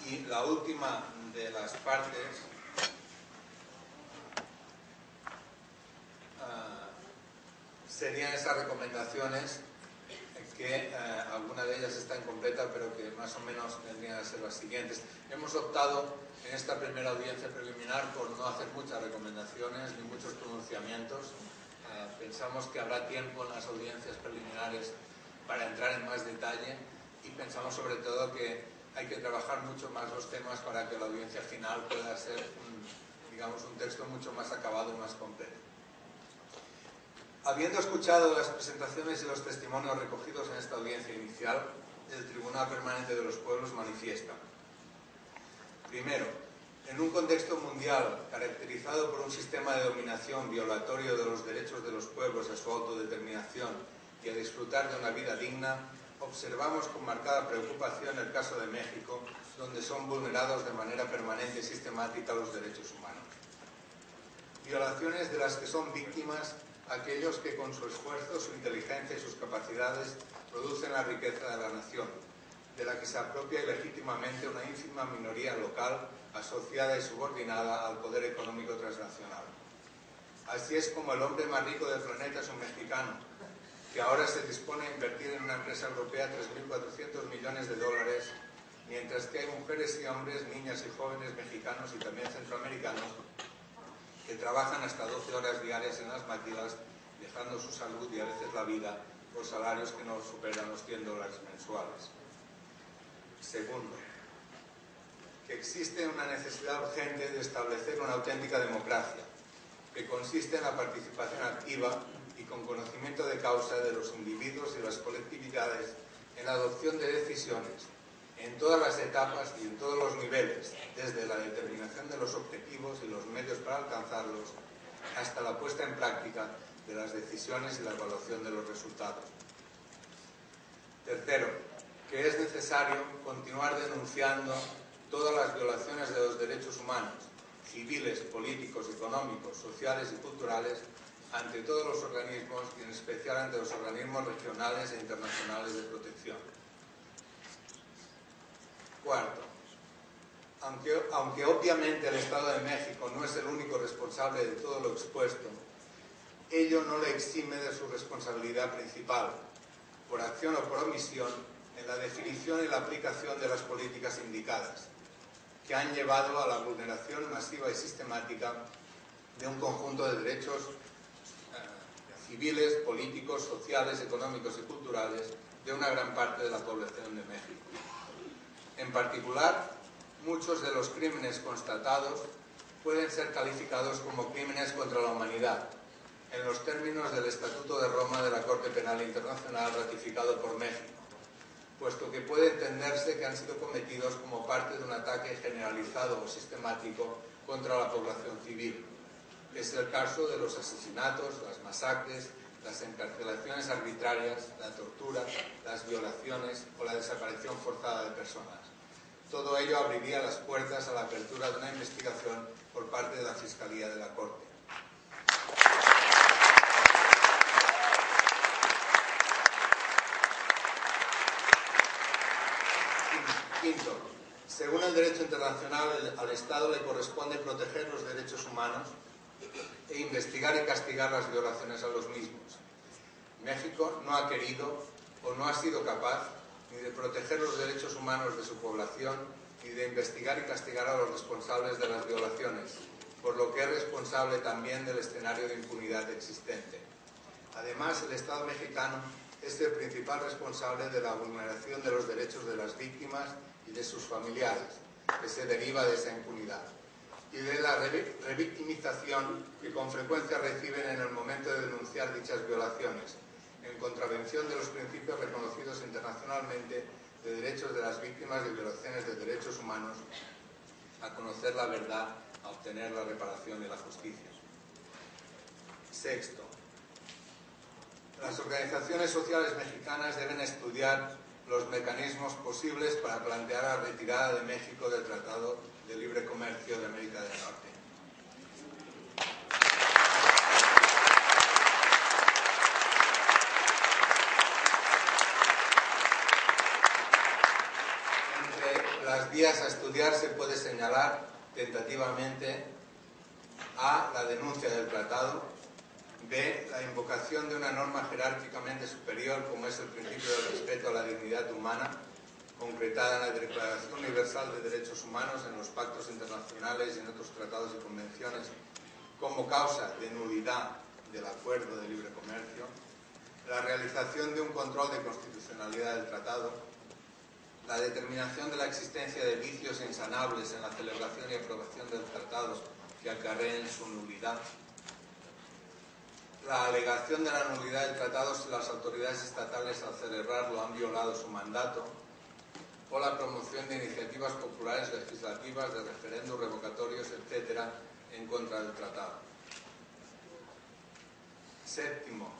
Y la última de las partes serían esas recomendaciones, que alguna de ellas está incompleta, pero que más o menos tendrían que ser las siguientes. Hemos optado en esta primera audiencia preliminar por no hacer muchas recomendaciones ni muchos pronunciamientos. Pensamos que habrá tiempo en las audiencias preliminares para entrar en más detalle, y pensamos sobre todo que hay que trabajar mucho más los temas para que la audiencia final pueda ser un texto mucho más acabado y más completo. Habiendo escuchado las presentaciones y los testimonios recogidos en esta audiencia inicial, el Tribunal Permanente de los Pueblos manifiesta: primero, en un contexto mundial caracterizado por un sistema de dominación violatorio de los derechos de los pueblos a su autodeterminación y a disfrutar de una vida digna, observamos con marcada preocupación el caso de México, donde son vulnerados de manera permanente y sistemática los derechos humanos. Violaciones de las que son víctimas aquellos que con su esfuerzo, su inteligencia y sus capacidades producen la riqueza de la nación, de la que se apropia ilegítimamente una ínfima minoría local asociada y subordinada al poder económico transnacional. Así es como el hombre más rico del planeta es un mexicano, que ahora se dispone a invertir en una empresa europea 3.400 millones de dólares, mientras que hay mujeres y hombres, niñas y jóvenes mexicanos y también centroamericanos que trabajan hasta 12 horas diarias en las máquinas, dejando su salud y a veces la vida por salarios que no superan los $100 mensuales. Segundo, que existe una necesidad urgente de establecer una auténtica democracia, que consiste en la participación activa y con conocimiento de causa de los individuos y las colectividades en la adopción de decisiones, en todas las etapas y en todos los niveles, desde la determinación de los objetivos y los medios para alcanzarlos, hasta la puesta en práctica de las decisiones y la evaluación de los resultados. Tercero, que es necesario continuar denunciando todas las violaciones de los derechos humanos, civiles, políticos, económicos, sociales y culturales ante todos los organismos y en especial ante los organismos regionales e internacionales de protección. Cuarto, aunque obviamente el Estado de México no es el único responsable de todo lo expuesto, ello no le exime de su responsabilidad principal, por acción o por omisión, en la definición y la aplicación de las políticas indicadas, que han llevado a la vulneración masiva y sistemática de un conjunto de derechos civiles, políticos, sociales, económicos y culturales de una gran parte de la población de México. En particular, muchos de los crímenes constatados pueden ser calificados como crímenes contra la humanidad, en los términos del Estatuto de Roma de la Corte Penal Internacional ratificado por México, puesto que puede entenderse que han sido cometidos como parte de un ataque generalizado o sistemático contra la población civil. Es el caso de los asesinatos, las masacres, las encarcelaciones arbitrarias, la tortura, las violaciones o la desaparición forzada de personas. Todo ello abriría las puertas a la apertura de una investigación por parte de la Fiscalía de la Corte. Quinto, según el derecho internacional, al Estado le corresponde proteger los derechos humanos e investigar y castigar las violaciones a los mismos. México no ha querido o no ha sido capaz ni de proteger los derechos humanos de su población ni de investigar y castigar a los responsables de las violaciones, por lo que es responsable también del escenario de impunidad existente. Además, el Estado mexicano es el principal responsable de la vulneración de los derechos de las víctimas y de sus familiares, que se deriva de esa impunidad, y de la revictimización que con frecuencia reciben en el momento de denunciar dichas violaciones, en contravención de los principios reconocidos internacionalmente de derechos de las víctimas de violaciones de derechos humanos, a conocer la verdad, a obtener la reparación y la justicia. Sexto, las organizaciones sociales mexicanas deben estudiar los mecanismos posibles para plantear la retirada de México del Tratado de Libre Comercio de América del Norte. Entre las vías a estudiar se puede señalar tentativamente A, la denuncia del tratado; B, la invocación de una norma jerárquicamente superior como es el principio del respeto a la dignidad humana, concretada en la Declaración Universal de Derechos Humanos, en los pactos internacionales y en otros tratados y convenciones, como causa de nulidad del acuerdo de libre comercio; la realización de un control de constitucionalidad del tratado; la determinación de la existencia de vicios insanables en la celebración y aprobación del tratado que acarreen su nulidad; la alegación de la nulidad del tratado si las autoridades estatales al celebrarlo han violado su mandato; o la promoción de iniciativas populares legislativas, de referéndums revocatorios, etc., en contra del tratado. Séptimo,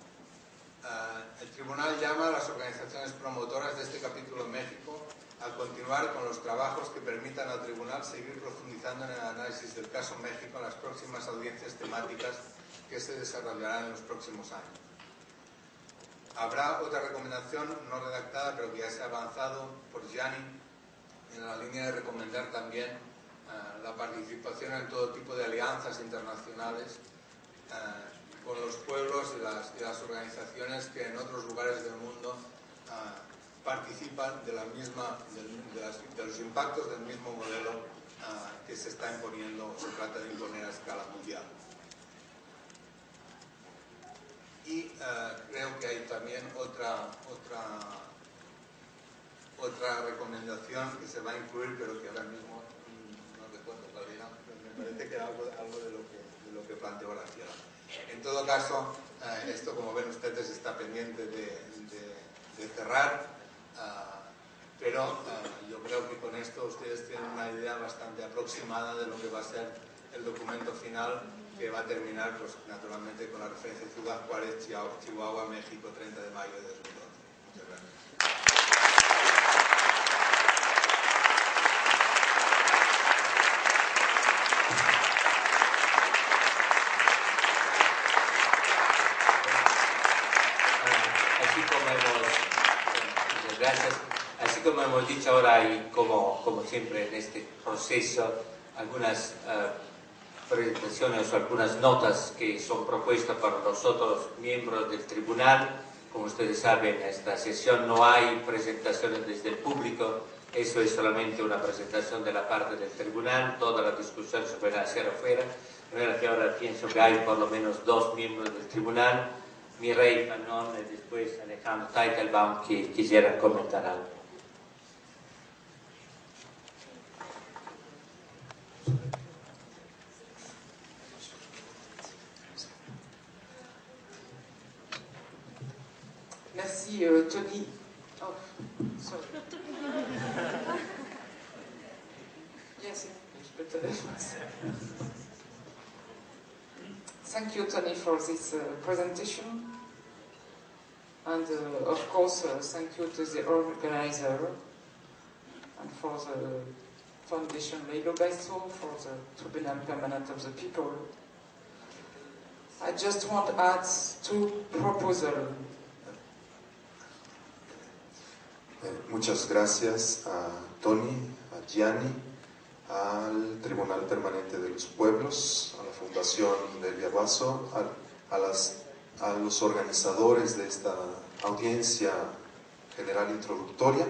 el Tribunal llama a las organizaciones promotoras de este capítulo en México a continuar con los trabajos que permitan al Tribunal seguir profundizando en el análisis del caso México en las próximas audiencias temáticas que se desarrollarán en los próximos años. Habrá otra recomendación no redactada, pero que ya se ha avanzado por Gianni, en la línea de recomendar también la participación en todo tipo de alianzas internacionales con los pueblos y las organizaciones que en otros lugares del mundo participan de los impactos del mismo modelo que se está imponiendo o se trata de imponer a escala mundial. Y creo que hay también otra recomendación que se va a incluir, pero que ahora mismo no recuerdo cuál era. Me parece que era algo de lo que planteó la ciudad. En todo caso, esto, como ven ustedes, está pendiente de cerrar, pero yo creo que con esto ustedes tienen una idea bastante aproximada de lo que va a ser el documento final, que va a terminar, pues, naturalmente, con la referencia Ciudad Juárez, Chihuahua, México, 30 de mayo de 2012. Muchas gracias. Gracias. Así como hemos dicho ahora y como siempre en este proceso, algunas presentaciones o algunas notas que son propuestas por los otros miembros del tribunal. Como ustedes saben, en esta sesión no hay presentaciones desde el público, eso es solamente una presentación de la parte del tribunal, toda la discusión se puede hacer afuera. De manera que ahora pienso que hay por lo menos 2 miembros del tribunal, Mireille Fanon y después Alejandro Teitelbaum, que quisieran comentar algo. Merci Tony. Oh, sorry. Yes, better. Thank you, Tony, for this presentation. And of course, thank you to the organizer and for the Foundation Leilo Baiso, for the Tribunal Permanent of the People. I just want to add 2 proposals. Muchas gracias a Tony, a Gianni, al Tribunal Permanente de los Pueblos, a la Fundación Delia Basso, a los organizadores de esta audiencia general introductoria.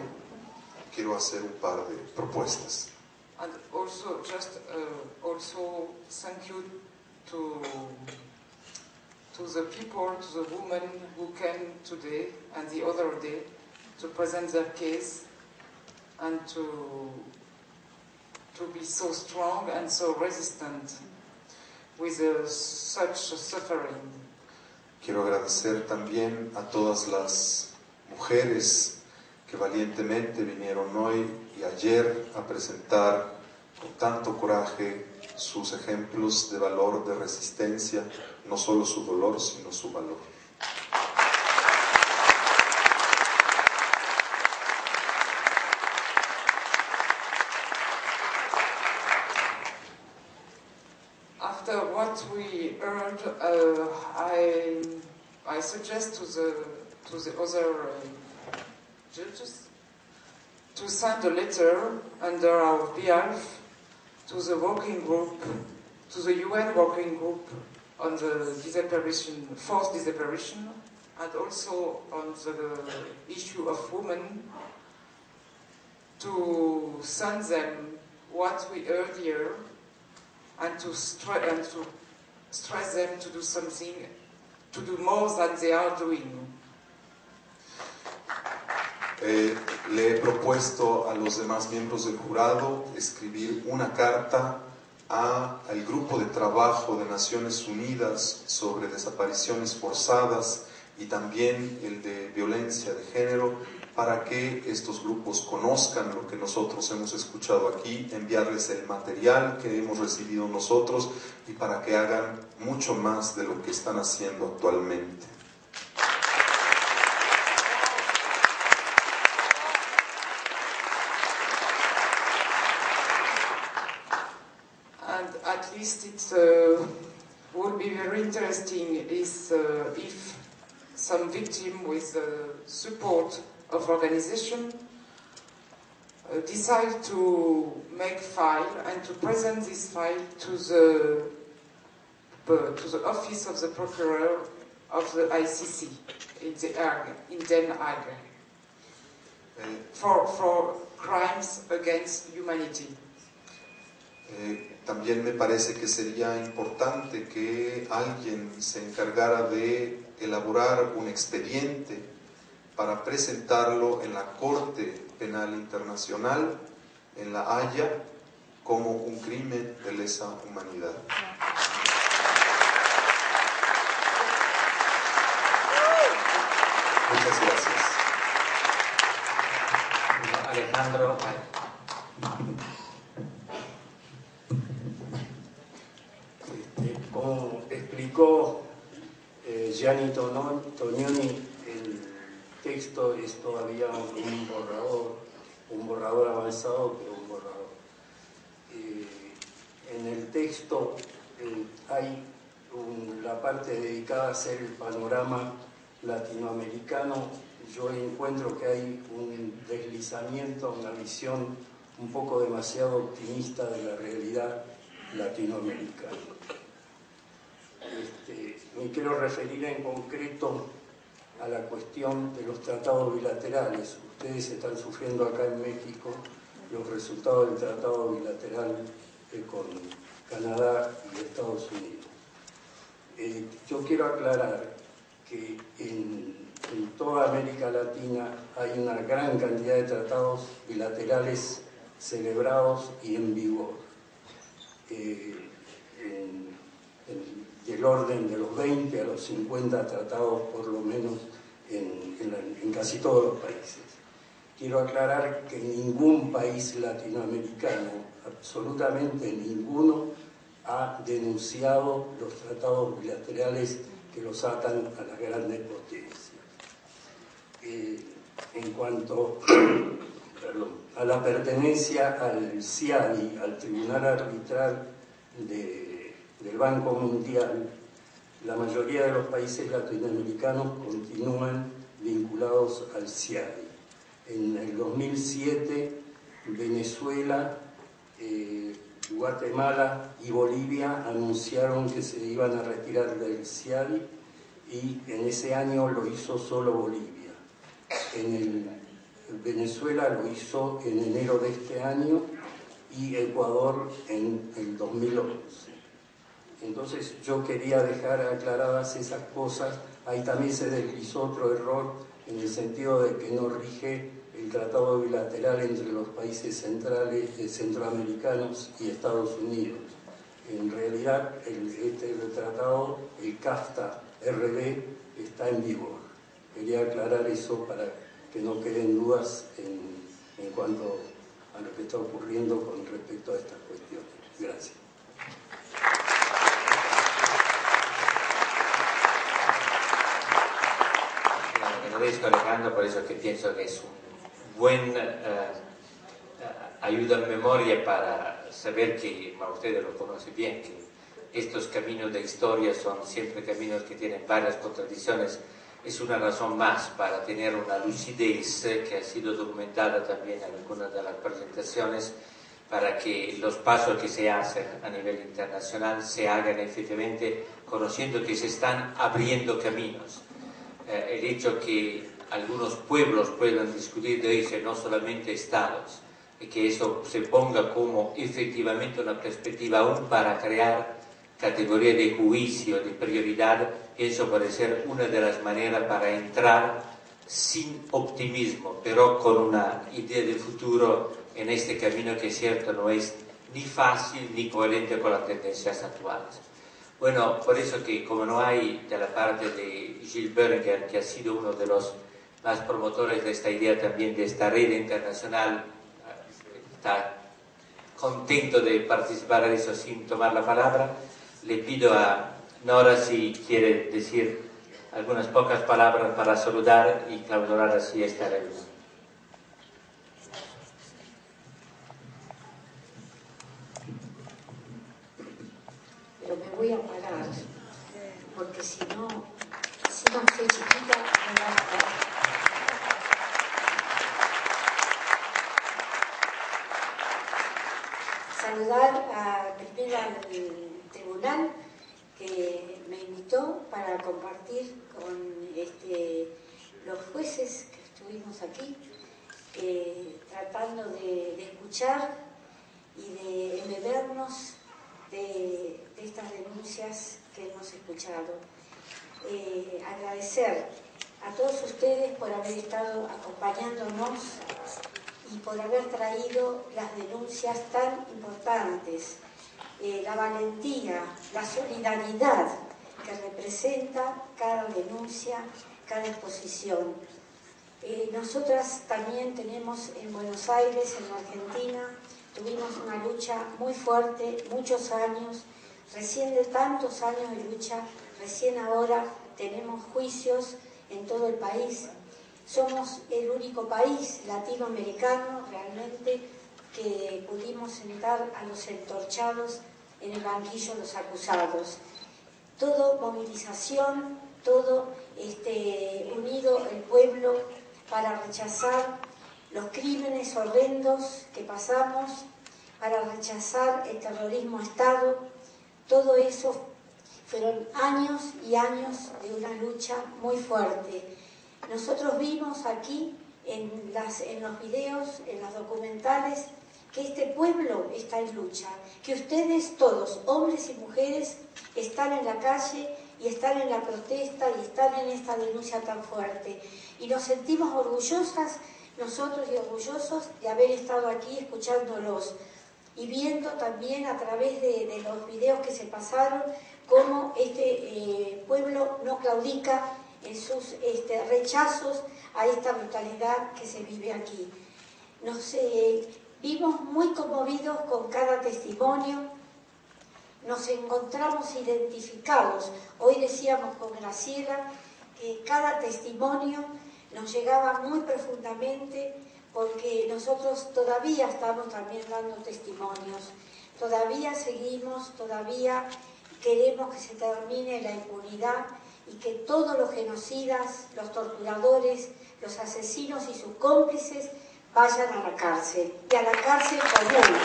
Quiero hacer un par de propuestas. And also, also thank you to the people, to the women who came today and the other day to present their case and to be so strong and so resistant with such suffering. Quiero agradecer también a todas las mujeres que valientemente vinieron hoy y ayer a presentar con tanto coraje sus ejemplos de valor, de resistencia, no solo su dolor, sino su valor. After what we heard, I suggest to the other judges to send a letter under our behalf to the working group, to the UN working group on the forced disapparition, and also on the issue of women, to send them what we heard here, and to stress them to do something, to do more than they are doing. Le he propuesto a los demás miembros del jurado escribir una carta al Grupo de Trabajo de Naciones Unidas sobre desapariciones forzadas y también el de violencia de género, para que estos grupos conozcan lo que nosotros hemos escuchado aquí, enviarles el material que hemos recibido nosotros y para que hagan mucho más de lo que están haciendo actualmente. And at least it would be very interesting if some victim with support of organization decide to make file and to present this file to the office of the procurer of the ICC in Den Haag for crimes against humanity. También me parece que sería importante que alguien se encargara de elaborar un expediente para presentarlo en la Corte Penal Internacional, en La Haya, como un crimen de lesa humanidad. Muchas gracias. Alejandro. indicó Gianni Tognoni, el texto es todavía un borrador avanzado, pero un borrador. En el texto hay la parte dedicada a hacer el panorama latinoamericano. Yo encuentro que hay un deslizamiento, una visión un poco demasiado optimista de la realidad latinoamericana. Me quiero referir en concreto a la cuestión de los tratados bilaterales. Ustedes están sufriendo acá en México los resultados del tratado bilateral con Canadá y Estados Unidos. Yo quiero aclarar que en toda América Latina hay una gran cantidad de tratados bilaterales celebrados y en vigor, del orden de los 20 a los 50 tratados por lo menos en casi todos los países. Quiero aclarar que ningún país latinoamericano, absolutamente ninguno, ha denunciado los tratados bilaterales que los atan a las grandes potencias. En cuanto a la pertenencia al CIADI, al Tribunal Arbitral del Banco Mundial, la mayoría de los países latinoamericanos continúan vinculados al CIADI. En el 2007, Venezuela, Guatemala y Bolivia anunciaron que se iban a retirar del CIADI y en ese año lo hizo solo Bolivia. Venezuela lo hizo en enero de este año y Ecuador en el 2011. Entonces yo quería dejar aclaradas esas cosas. Ahí también se deslizó otro error en el sentido de que no rige el tratado bilateral entre los países centroamericanos y Estados Unidos. En realidad el tratado, el CAFTA-RD, está en vigor. Quería aclarar eso para que no queden dudas en cuanto a lo que está ocurriendo con respecto a estas cuestiones. Gracias. Agradezco, Alejandro, por eso que pienso que es un buen ayuda en memoria para saber que, ustedes lo conocen bien, que estos caminos de historia son siempre caminos que tienen varias contradicciones. Es una razón más para tener una lucidez que ha sido documentada también en algunas de las presentaciones, para que los pasos que se hacen a nivel internacional se hagan efectivamente conociendo que se están abriendo caminos. El hecho que algunos pueblos puedan discutir de eso, no solamente estados, y que eso se ponga como efectivamente una perspectiva aún para crear categorías de juicio, de prioridad, eso puede ser una de las maneras para entrar sin optimismo, pero con una idea de futuro en este camino que es cierto no es ni fácil ni coherente con las tendencias actuales. Bueno, por eso que como no hay de la parte de Gilles Berger, que ha sido uno de los más promotores de esta idea también de esta red internacional, está contento de participar en eso sin tomar la palabra, le pido a Nora si quiere decir algunas pocas palabras para saludar y clausurar así esta reunión. Pero me voy a parar, porque si no estoy chiquita, me va a parar. Saludar primero al tribunal que me invitó para compartir con los jueces que estuvimos aquí, tratando de escuchar y de embebernos de estas denuncias que hemos escuchado. Agradecer a todos ustedes por haber estado acompañándonos y por haber traído las denuncias tan importantes, la valentía, la solidaridad que representa cada denuncia, cada exposición. Nosotras también tenemos en Buenos Aires, en Argentina, tuvimos una lucha muy fuerte, muchos años, recién de tantos años de lucha recién ahora tenemos juicios en todo el país. Somos el único país latinoamericano realmente que pudimos sentar a los entorchados en el banquillo de los acusados. Todo movilización, todo unido el pueblo para rechazar los crímenes horrendos que pasamos, para rechazar el terrorismo Estado. Todo eso fueron años y años de una lucha muy fuerte. Nosotros vimos aquí en los videos, en los documentales, que este pueblo está en lucha, que ustedes todos, hombres y mujeres, están en la calle y están en la protesta y están en esta denuncia tan fuerte. Y nos sentimos orgullosas, nosotros y orgullosos de haber estado aquí escuchándolos y viendo también a través de los videos que se pasaron cómo este pueblo no claudica en sus rechazos a esta brutalidad que se vive aquí. Nos vimos muy conmovidos con cada testimonio, nos encontramos identificados. Hoy decíamos con Graciela que cada testimonio nos llegaba muy profundamente porque nosotros todavía estamos también dando testimonios, todavía seguimos, todavía queremos que se termine la impunidad y que todos los genocidas, los torturadores, los asesinos y sus cómplices vayan a la cárcel, y a la cárcel común.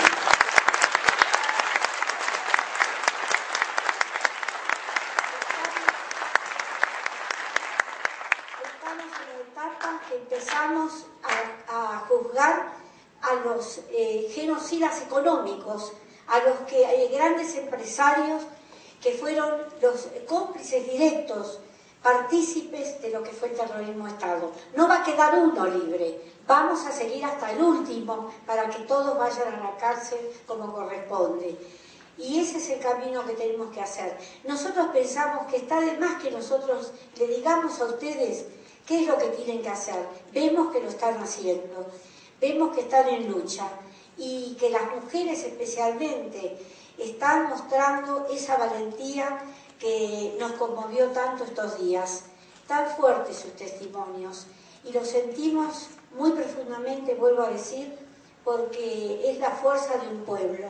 Estamos en la etapa que empezamos a juzgar a los genocidas económicos, a los grandes empresarios que fueron los cómplices directos, partícipes de lo que fue el terrorismo Estado. No va a quedar uno libre, vamos a seguir hasta el último para que todos vayan a la cárcel como corresponde. Y ese es el camino que tenemos que hacer. Nosotros pensamos que está de más que nosotros le digamos a ustedes qué es lo que tienen que hacer. Vemos que lo están haciendo, vemos que están en lucha y que las mujeres especialmente están mostrando esa valentía que nos conmovió tanto estos días. Tan fuertes sus testimonios y los sentimos muy profundamente, vuelvo a decir, porque es la fuerza de un pueblo.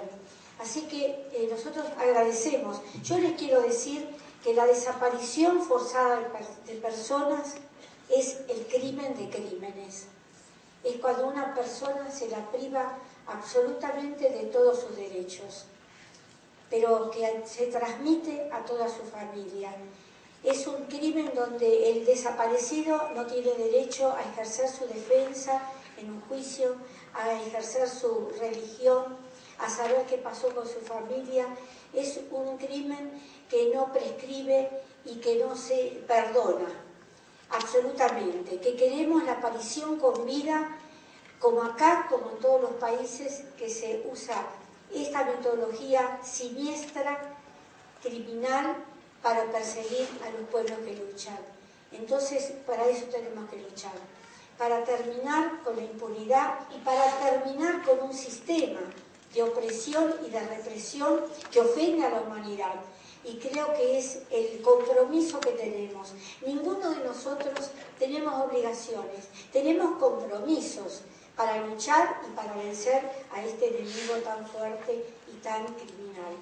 Así que nosotros agradecemos. Yo les quiero decir que la desaparición forzada de personas es el crimen de crímenes. Es cuando una persona se la priva absolutamente de todos sus derechos, pero que se transmite a toda su familia. Es un crimen donde el desaparecido no tiene derecho a ejercer su defensa en un juicio, a ejercer su religión, a saber qué pasó con su familia. Es un crimen que no prescribe y que no se perdona, absolutamente. Que queremos la aparición con vida, como acá, como en todos los países que se usa esta metodología siniestra, criminal, para perseguir a los pueblos que luchan. Entonces, para eso tenemos que luchar, para terminar con la impunidad y para terminar con un sistema de opresión y de represión que ofende a la humanidad. Y creo que es el compromiso que tenemos. Ninguno de nosotros tenemos obligaciones, tenemos compromisos para luchar y para vencer a este enemigo tan fuerte y tan criminal.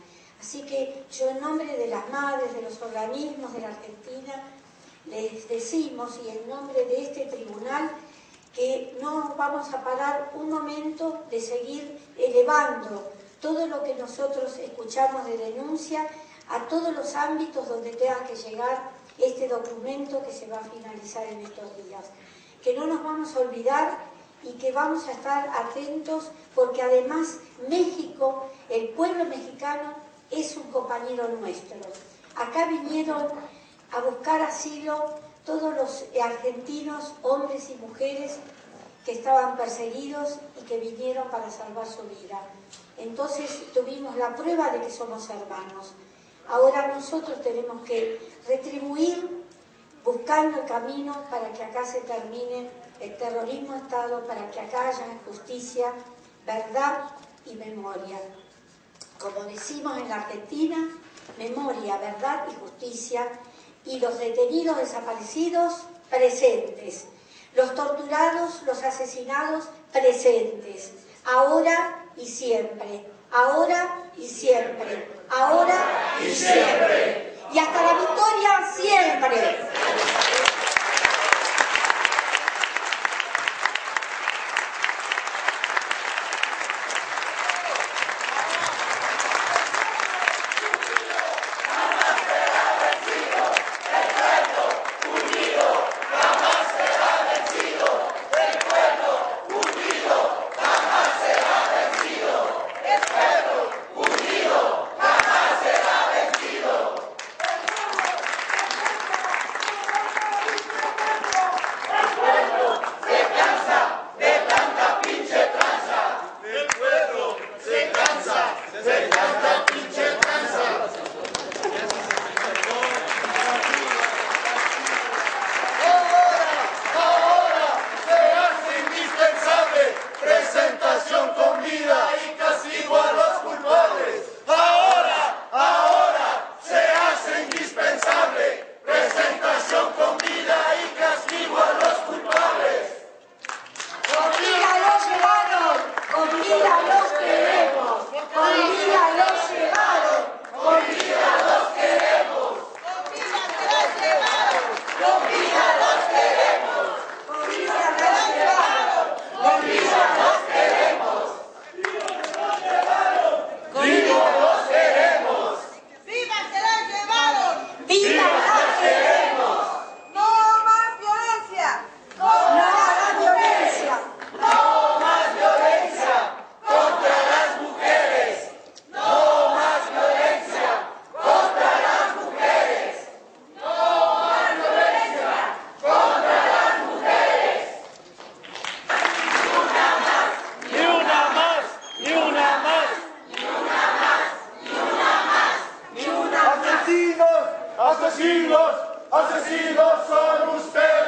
Así que yo en nombre de las madres, de los organismos de la Argentina, les decimos, y en nombre de este tribunal, que no vamos a parar un momento de seguir elevando todo lo que nosotros escuchamos de denuncia a todos los ámbitos donde tenga que llegar este documento que se va a finalizar en estos días. Que no nos vamos a olvidar y que vamos a estar atentos porque además México, el pueblo mexicano, es un compañero nuestro. Acá vinieron a buscar asilo todos los argentinos, hombres y mujeres que estaban perseguidos y que vinieron para salvar su vida. Entonces tuvimos la prueba de que somos hermanos. Ahora nosotros tenemos que retribuir buscando el camino para que acá se termine el terrorismo Estado, para que acá haya justicia, verdad y memoria. Como decimos en la Argentina, memoria, verdad y justicia, y los detenidos desaparecidos presentes, los torturados, los asesinados presentes, ahora y siempre, ahora y siempre, ahora y siempre, y hasta la victoria siempre. ¡Asesinos! ¡Asesinos son ustedes!